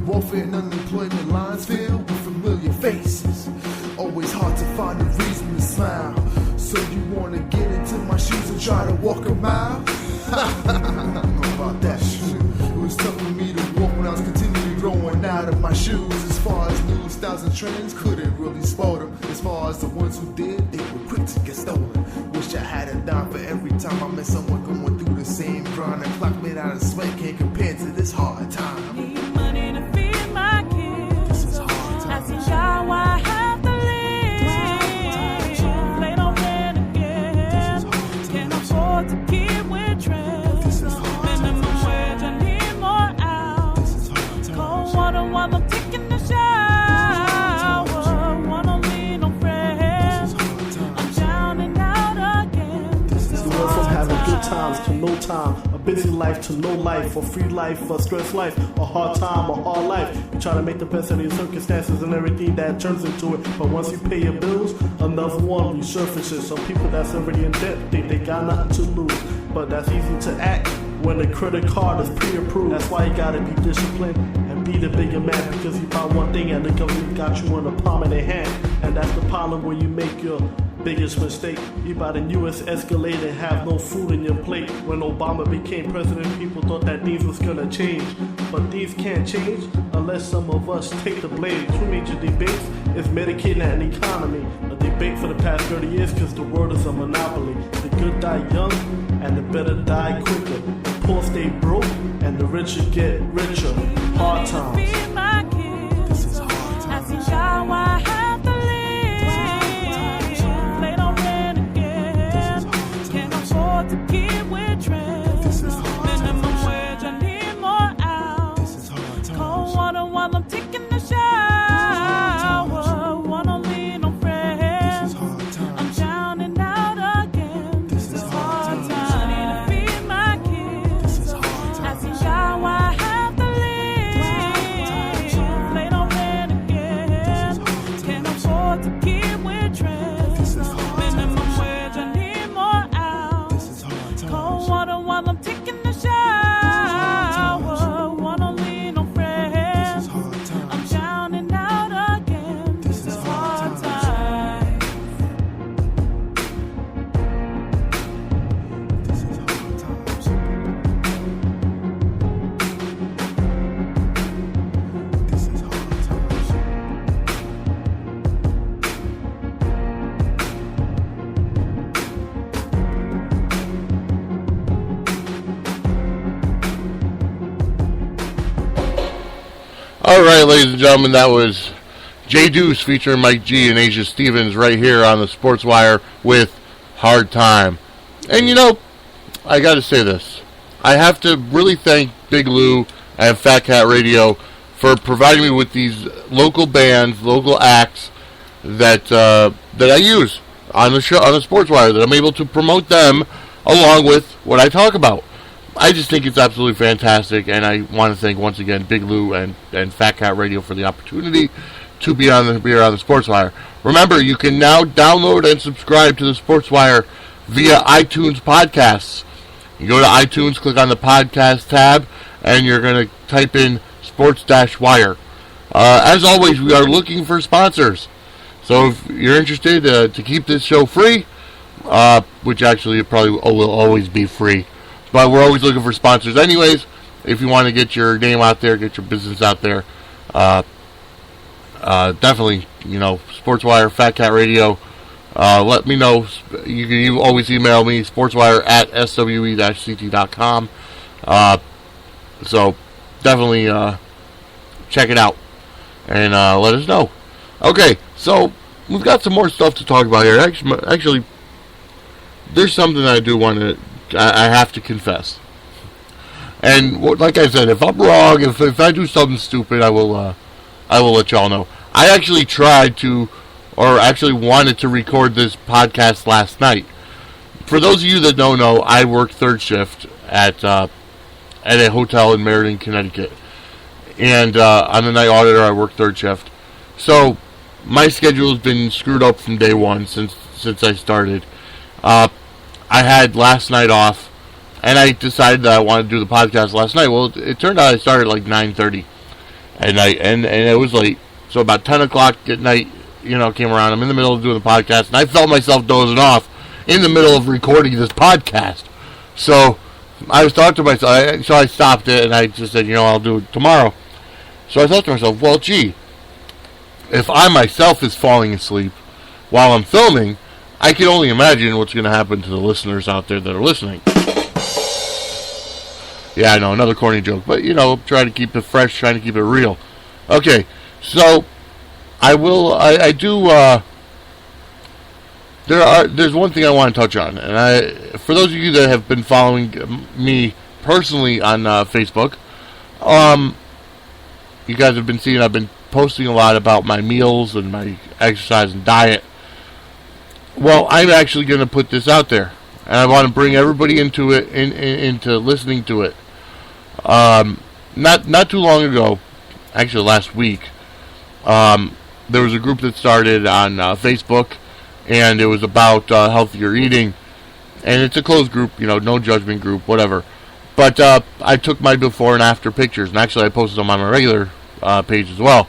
Welfare and unemployment lines filled with familiar faces. Always hard to find a reason to smile. So you wanna get into my shoes and try to walk a mile? I don't know about that shit. It was tough for me to walk when I was continually growing out of my shoes. As far as new styles and trends, couldn't really spot them. As far as the ones who did, they were quick to get stolen. Wish I had a dime for every time I met someone going through the same grind. A clock made out of sweat can't compare to this hard time. Need money to feed my kids. This is hard time. I see how I have to live. Late on rent again. Can't afford to keep with trends. Minimum wage, I need more hours. Cold water while I'm taking the shower. Wanna lean on friends. I'm down and out again. We went from having good times to no time, a busy life to no life, a free life, a stress life, a hard time, a hard life. You try to make the best of your circumstances and everything that turns into it, but once you pay your bills, another one resurfaces. Some people that's already in debt think they got nothing to lose, but that's easy to act when the credit card is pre-approved. That's why you gotta be disciplined and be the bigger man, because you buy one thing and the government got you in the palm of their hand, and that's the problem where you make your biggest mistake. You buy the newest Escalade and have no food in your plate. When Obama became president, people thought that things was gonna change, but things can't change unless some of us take the blame. Two major debates is Medicaid and economy. A debate for the past 30 years because the world is a monopoly. The good die young and the better die quicker. The poor stay broke and the richer get richer. Hard times. Feed my kids. This is hard time. I see how I have to live. Late on rent again. Can't afford to keep with trends. Minimum wage, I need more hours. Cold water while I'm taking the shower. Wanna lean on friends. I'm down and out again. This is hard time. I need to feed my kids. I see how I have to live. Late on rent again. Can't afford to keep with trends. Minimum wage, I need more hours. Cold water while I'm taking the shower. Wanna lean on friends. I'm down and out again. This is hard time. This is hard times. This is hard times. Alright, ladies and gentlemen, that was Jay Deuce featuring Mike G and Asia Stevens right here on the Sportswire with Hard Time. And you know, I gotta say this. I have to really thank Big Lou and Fat Cat Radio for providing me with these local bands, local acts that I use on the show, on the Sportswire, that I'm able to promote them along with what I talk about. I just think it's absolutely fantastic, and I want to thank once again Big Lou and Fat Cat Radio for the opportunity to be on the Sportswire. Remember, you can now download and subscribe to the Sportswire via iTunes Podcasts. You go to iTunes, click on the podcast tab, and you're going to type in Sports-Wire. As always, we are looking for sponsors. So if you're interested to keep this show free, which actually it probably will always be free, but we're always looking for sponsors anyways. If you want to get your name out there, get your business out there, definitely, Sportswire, Fat Cat Radio, let me know. You can always email me, sportswire@swe-ct.com. So definitely check it out and let us know. Okay, so we've got some more stuff to talk about here. Actually, there's something I do want to, I have to confess. And like I said, if I'm wrong, if I do something stupid, I will let y'all know. I actually wanted to record this podcast last night. For those of you that don't know, I work third shift at a hotel in Meriden, Connecticut. And I'm the night auditor. I work third shift. So my schedule has been screwed up from day one since I started. I had last night off, and I decided that I wanted to do the podcast last night. Well, it turned out I started at like 9:30 at night, and it was late. So about 10 o'clock at night, came around. I'm in the middle of doing the podcast, and I felt myself dozing off in the middle of recording this podcast. So I was talking to myself, so I stopped it, and I just said, I'll do it tomorrow. So I thought to myself, well, gee, if I myself is falling asleep while I'm filming, I can only imagine what's going to happen to the listeners out there that are listening. Yeah, I know, another corny joke, but, try to keep it fresh, trying to keep it real. Okay, so there's one thing I want to touch on, and for those of you that have been following me personally on Facebook, you guys have been seeing I've been posting a lot about my meals and my exercise and diet. Well, I'm actually going to put this out there, and I want to bring everybody into it, into listening to it. Not too long ago, actually last week, there was a group that started on Facebook, and it was about healthier eating, and it's a closed group, no judgment group, whatever. But I took my before and after pictures, and actually I posted them on my regular page as well.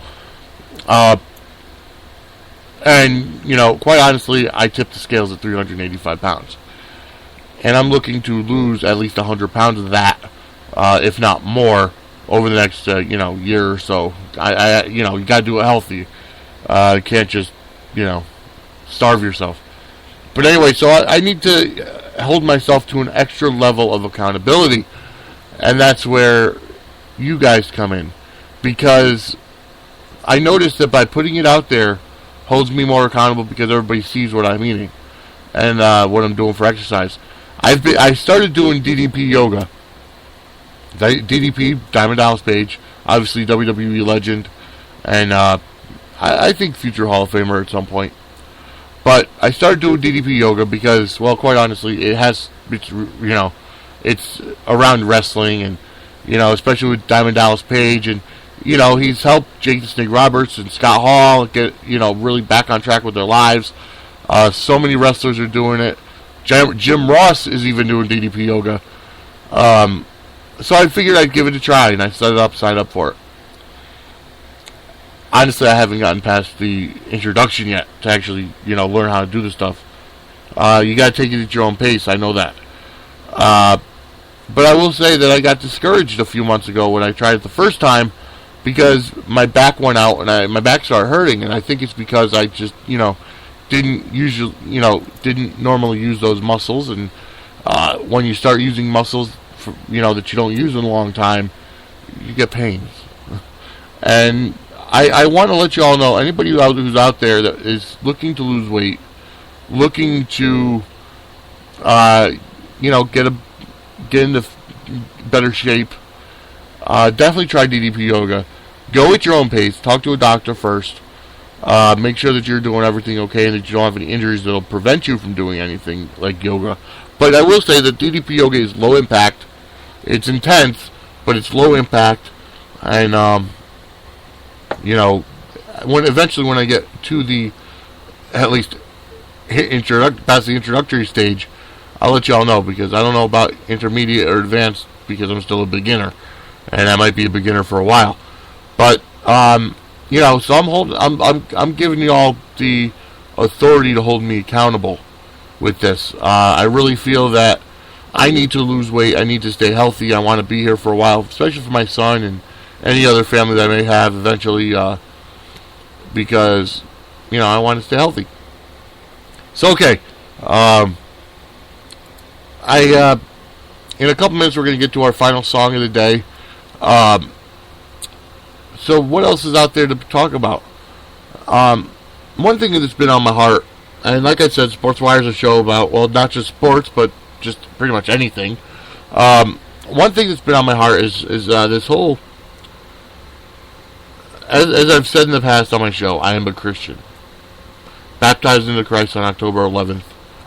And, quite honestly, I tipped the scales at 385 pounds. And I'm looking to lose at least 100 pounds of that, if not more, over the next, year or so. You got to do it healthy. You can't just, starve yourself. But anyway, so I need to hold myself to an extra level of accountability. And that's where you guys come in. Because I noticed that by putting it out there, holds me more accountable because everybody sees what I'm eating and what I'm doing for exercise. I started doing DDP yoga. DDP, Diamond Dallas Page, obviously WWE legend, and I think future Hall of Famer at some point. But I started doing DDP yoga because, well, quite honestly, it's around wrestling, and especially with Diamond Dallas Page, and he's helped Jake the Snake Roberts and Scott Hall get, really back on track with their lives. So many wrestlers are doing it. Jim Ross is even doing DDP yoga. So I figured I'd give it a try, and I signed up for it. Honestly, I haven't gotten past the introduction yet to actually, learn how to do this stuff. You got to take it at your own pace. I know that. But I will say that I got discouraged a few months ago when I tried it the first time, because my back went out and my back started hurting, and I think it's because I just didn't normally use those muscles, and when you start using muscles that you don't use in a long time, you get pains. And I want to let you all know, anybody who's out there that is looking to lose weight, looking to get into better shape, definitely try DDP yoga. Go at your own pace. Talk to a doctor first. Make sure that you're doing everything okay and that you don't have any injuries that will prevent you from doing anything like yoga. But I will say that DDP yoga is low impact, It's intense, but it's low impact, and when I get to the at least past the introductory stage, I'll let y'all know, because I don't know about intermediate or advanced, because I'm still a beginner, and I might be a beginner for a while. But so I'm giving y'all the authority to hold me accountable with this. I really feel that I need to lose weight. I need to stay healthy. I want to be here for a while, especially for my son and any other family that I may have eventually, because I want to stay healthy. So okay, in a couple minutes we're going to get to our final song of the day. So what else is out there to talk about? One thing that's been on my heart, and like I said, Sportswire is a show about, well, not just sports, but just pretty much anything. One thing that's been on my heart is this whole, as I've said in the past on my show, I am a Christian. Baptized into Christ on October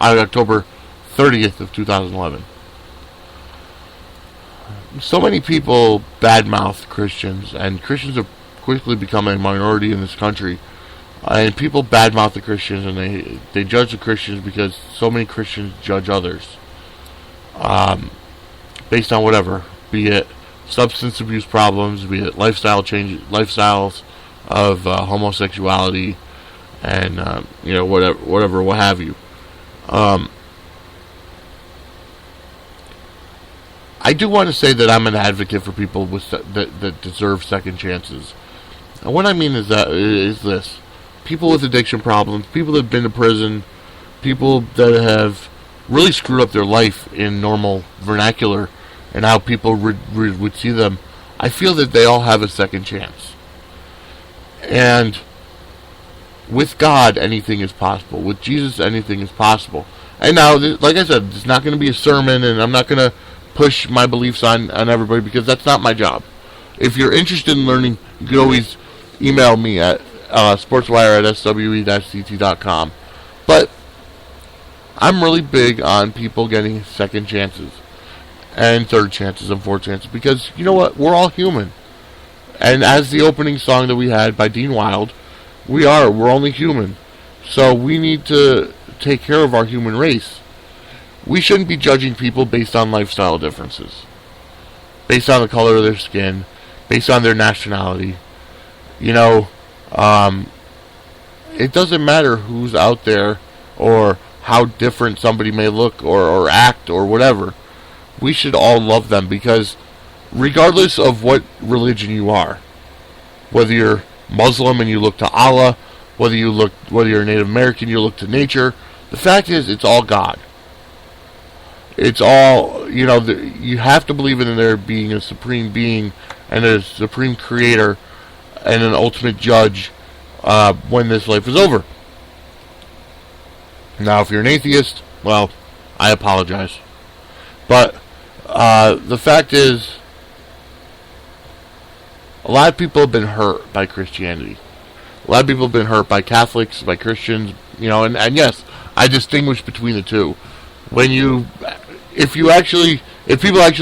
30th of 2011. So many people badmouth Christians, and Christians have quickly become a minority in this country. And people badmouth the Christians, and they judge the Christians because so many Christians judge others. Based on whatever, be it substance abuse problems, be it lifestyles of homosexuality, and whatever, what have you. I do want to say that I'm an advocate for people that deserve second chances. And what I mean is this: people with addiction problems, people that have been to prison, people that have really screwed up their life in normal vernacular and how people would see them. I feel that they all have a second chance. And with God, anything is possible. With Jesus, anything is possible. And now, like I said, it's not going to be a sermon, and I'm not going to push my beliefs on everybody, because that's not my job. If you're interested in learning, you can always email me at sportswire@swe-ct.com. But I'm really big on people getting second chances and third chances and fourth chances, because you know what? We're all human. And as the opening song that we had by Dean Wild, we're only human. So we need to take care of our human race. We shouldn't be judging people based on lifestyle differences, based on the color of their skin, based on their nationality. It doesn't matter who's out there or how different somebody may look or act or whatever. We should all love them, because regardless of what religion you are, whether you're Muslim and you look to Allah, whether you're Native American, you look to nature, the fact is, it's all God. It's all, you have to believe in there being a supreme being and a supreme creator and an ultimate judge when this life is over. Now, if you're an atheist, well, I apologize. But the fact is, a lot of people have been hurt by Christianity. A lot of people have been hurt by Catholics, by Christians, and yes, I distinguish between the two. If people actually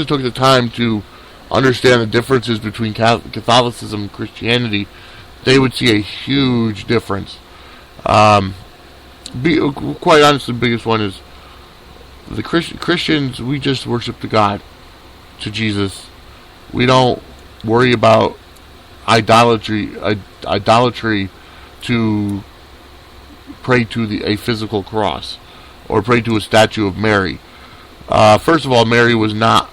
took the time to understand the differences between Catholicism and Christianity, they would see a huge difference. Quite honestly, the biggest one is the Christians. We just worship the God, to Jesus. We don't worry about idolatry to pray to a physical cross or pray to a statue of Mary. First of all, Mary was not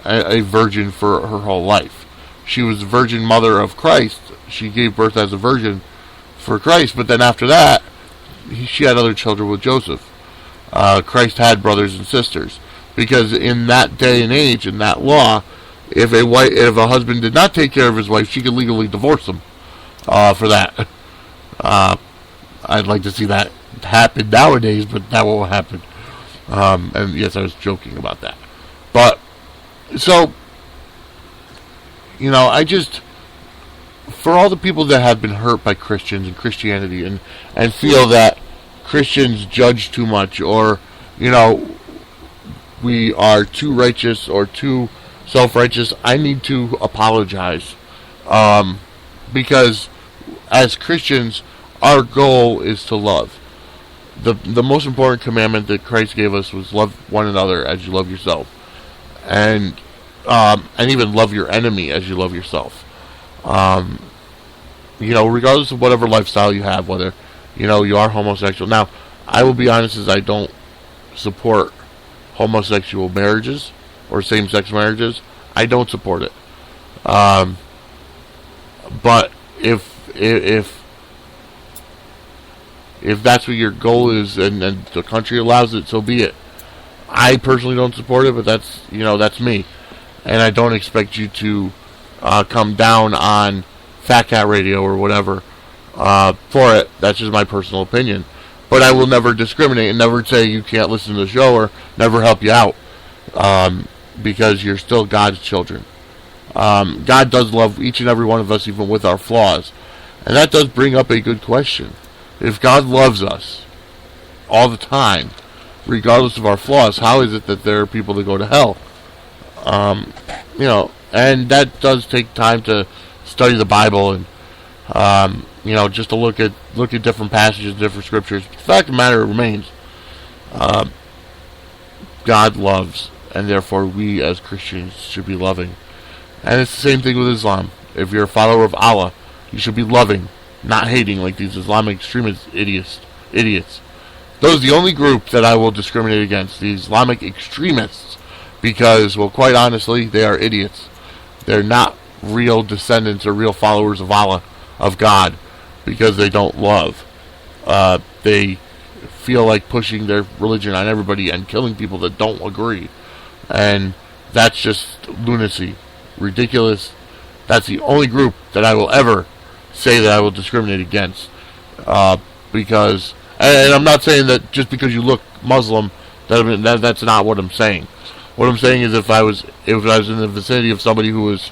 a virgin for her whole life. She was the virgin mother of Christ. She gave birth as a virgin for Christ, but then after that, she had other children with Joseph. Christ had brothers and sisters, because in that day and age, in that law, if a husband did not take care of his wife, she could legally divorce him for that. I'd like to see that happen nowadays, but that won't happen. And yes, I was joking about that. But, so, for all the people that have been hurt by Christians and Christianity and feel that Christians judge too much, or, we are too righteous or too self-righteous, I need to apologize. Because as Christians, our goal is to love. The most important commandment that Christ gave us was love one another as you love yourself. And even love your enemy as you love yourself. Regardless of whatever lifestyle you have, whether, you are homosexual. Now, I will be honest, as I don't support homosexual marriages or same-sex marriages. I don't support it. But if that's what your goal is and the country allows it, so be it. I personally don't support it, but that's me. And I don't expect you to come down on Fat Cat Radio or whatever for it. That's just my personal opinion. But I will never discriminate and never say you can't listen to the show or never help you out because you're still God's children. God does love each and every one of us, even with our flaws. And that does bring up a good question. If God loves us all the time, regardless of our flaws, how is it that there are people that go to hell? And that does take time to study the Bible and, just to look at different passages, different scriptures. But the fact of the matter remains, God loves, and therefore we as Christians should be loving. And it's the same thing with Islam. If you're a follower of Allah, you should be loving, not hating like these Islamic extremist idiots. Those are the only group that I will discriminate against, the Islamic extremists, because, well, quite honestly, they are idiots. They're not real descendants or real followers of Allah, of God, because they don't love. They feel like pushing their religion on everybody and killing people that don't agree. And that's just lunacy. Ridiculous. That's the only group that I will ever say that I will discriminate against. Because, and I'm not saying that just because you look Muslim, that's not what I'm saying. What I'm saying is if I was in the vicinity of somebody who was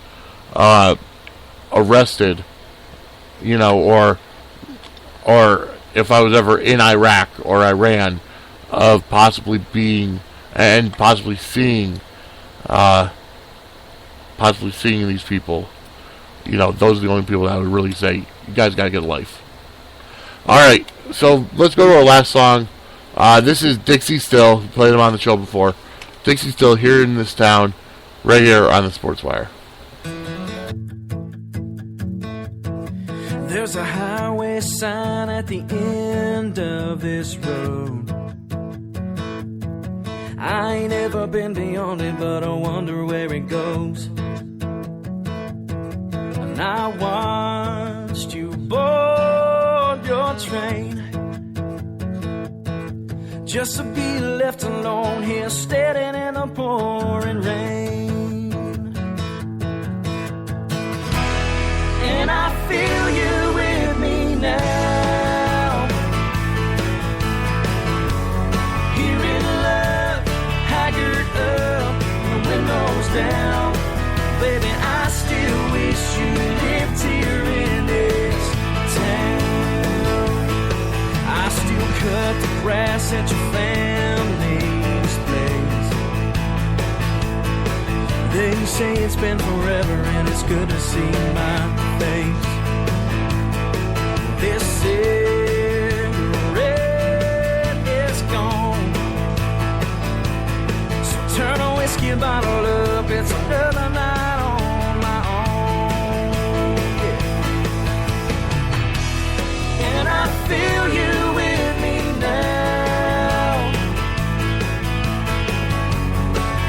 arrested, or if I was ever in Iraq or Iran, of possibly being and possibly seeing these people, those are the only people that I would really say, you guys gotta get a life. Alright, so let's go to our last song. This is Dixie Still. We played him on the show before. Dixie Still, here in this town, right here on the Sportswire. There's a highway sign at the end of this road. I ain't ever been beyond it, but I wonder where it goes. And I watched you board your train, just to be left alone here, standing in the pouring rain. And I feel you with me now, hearing love, haggard up, the windows down. Baby, I still wish you lived here in this town. I still cut the grass at your family's place. They say it's been forever and it's good to see my face. This cigarette is gone, so turn a whiskey bottle up. It's another night on my own, yeah. And I feel you with me now,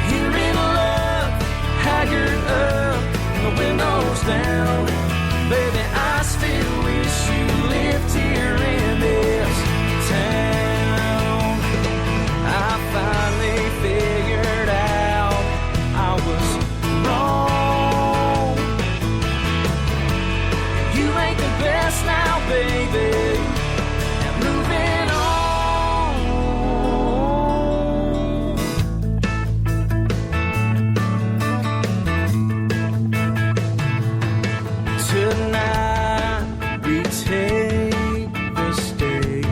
hearing love, haggard up, the windows down. Baby, I still wish you lived here in this town. I finally figured out I was wrong. You ain't the best now, baby. And moving on. Tonight we take the stage.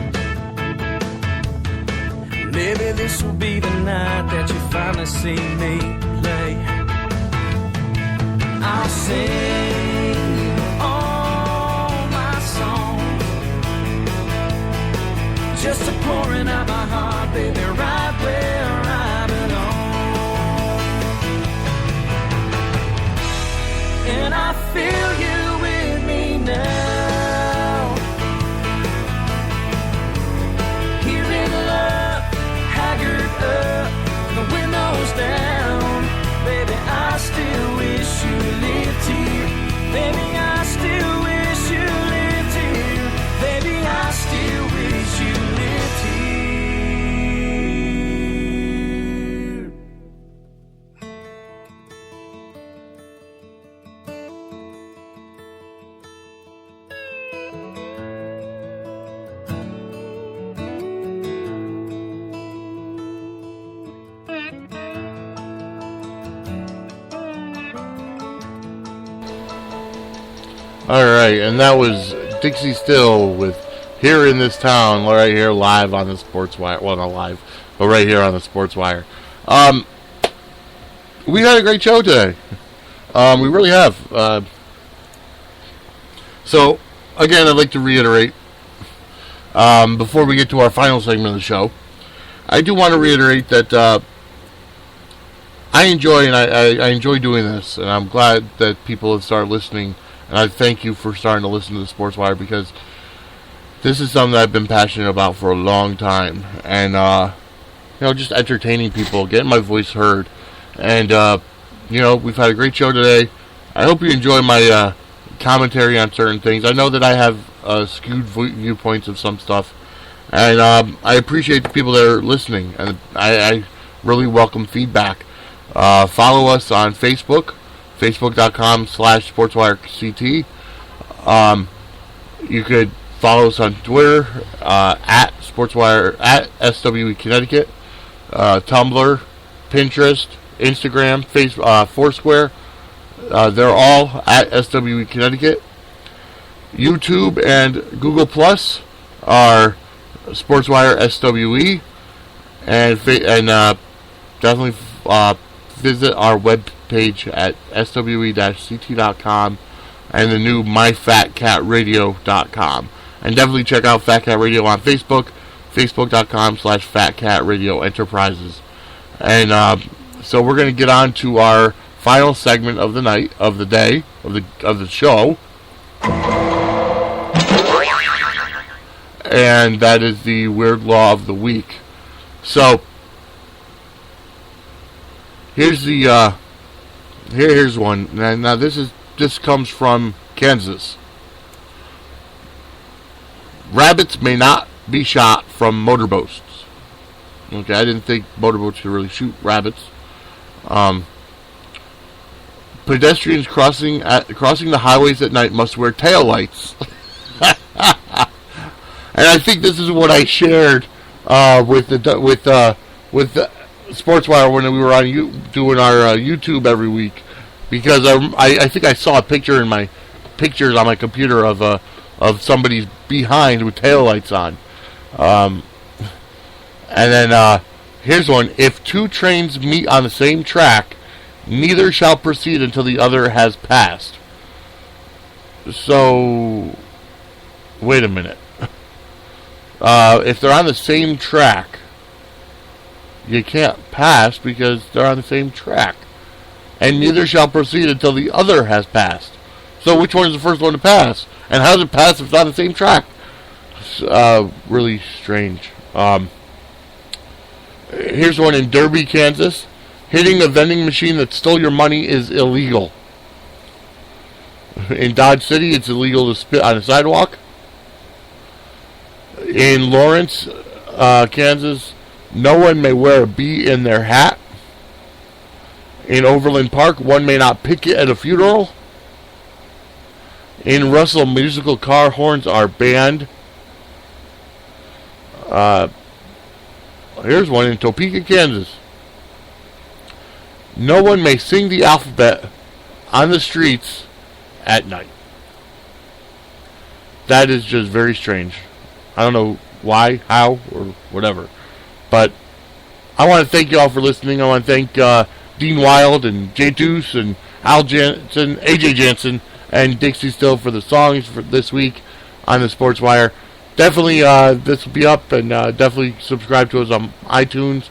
Maybe this will be the night that you finally see me play. sing you all my songs. Just a pouring out my heart, baby, right where I belong. And I feel you with me now. Here in love, haggard up, the windows down. Baby, I still wish you lived here. Baby, I still wish you lived here. Baby, I still wish you lived here. Alright, and that was Dixie Still with Here in This Town, right here live on the Sportswire. Well, not live, but right here on the Sportswire. We had a great show today. We really have. So, again, I'd like to reiterate, before we get to our final segment of the show, I do want to reiterate that I enjoy doing this, and I'm glad that people have started listening. And I thank you for starting to listen to the Sportswire, because this is something that I've been passionate about for a long time. And, just entertaining people, getting my voice heard. And, we've had a great show today. I hope you enjoy my commentary on certain things. I know that I have skewed viewpoints of some stuff. And I appreciate the people that are listening. And I really welcome feedback. Follow us on Facebook. Facebook.com/SportswireCT. You could follow us on Twitter at Sportswire, at SWE Connecticut, Tumblr, Pinterest, Instagram, Facebook, Foursquare. They're all at SWE Connecticut. YouTube and Google Plus are Sportswire SWE, and definitely visit our web page at swe-ct.com and the new myfatcatradio.com. And definitely check out Fat Cat Radio on Facebook, facebook.com/fatcatradio-enterprises. And so we're going to get on to our final segment of the night, of the day, of the show. And that is the Weird Law of the Week. So here's the here's one. Now this comes from Kansas. Rabbits may not be shot from motorboats. Okay, I didn't think motorboats could really shoot rabbits. Pedestrians crossing the highways at night must wear taillights. And I think this is what I shared with the Sportswire when we were on doing our YouTube every week, because I think I saw a picture in my pictures on my computer of somebody's behind with taillights on. And then here's one: if two trains meet on the same track, neither shall proceed until the other has passed. So wait a minute. If they're on the same track, you can't pass because they're on the same track. And neither shall proceed until the other has passed. So which one is the first one to pass? And how does it pass if it's on the same track? It's, really strange. Here's one in Derby, Kansas. Hitting a vending machine that stole your money is illegal. In Dodge City, it's illegal to spit on a sidewalk. In Lawrence, Kansas, no one may wear a bee in their hat. In Overland Park, one may not picket at a funeral. In Russell, musical car horns are banned. Here's one in Topeka, Kansas. No one may sing the alphabet on the streets at night. That is just very strange. I don't know why, how, or whatever. But I want to thank you all for listening. I want to thank Dean Wild and Jay Deuce and Al Jansen, AJ Jansen, and Dixie Still for the songs for this week on the Sportswire. Definitely, this will be up, and definitely subscribe to us on iTunes.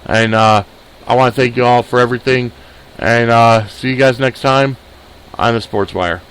And I want to thank you all for everything, and see you guys next time on the Sportswire.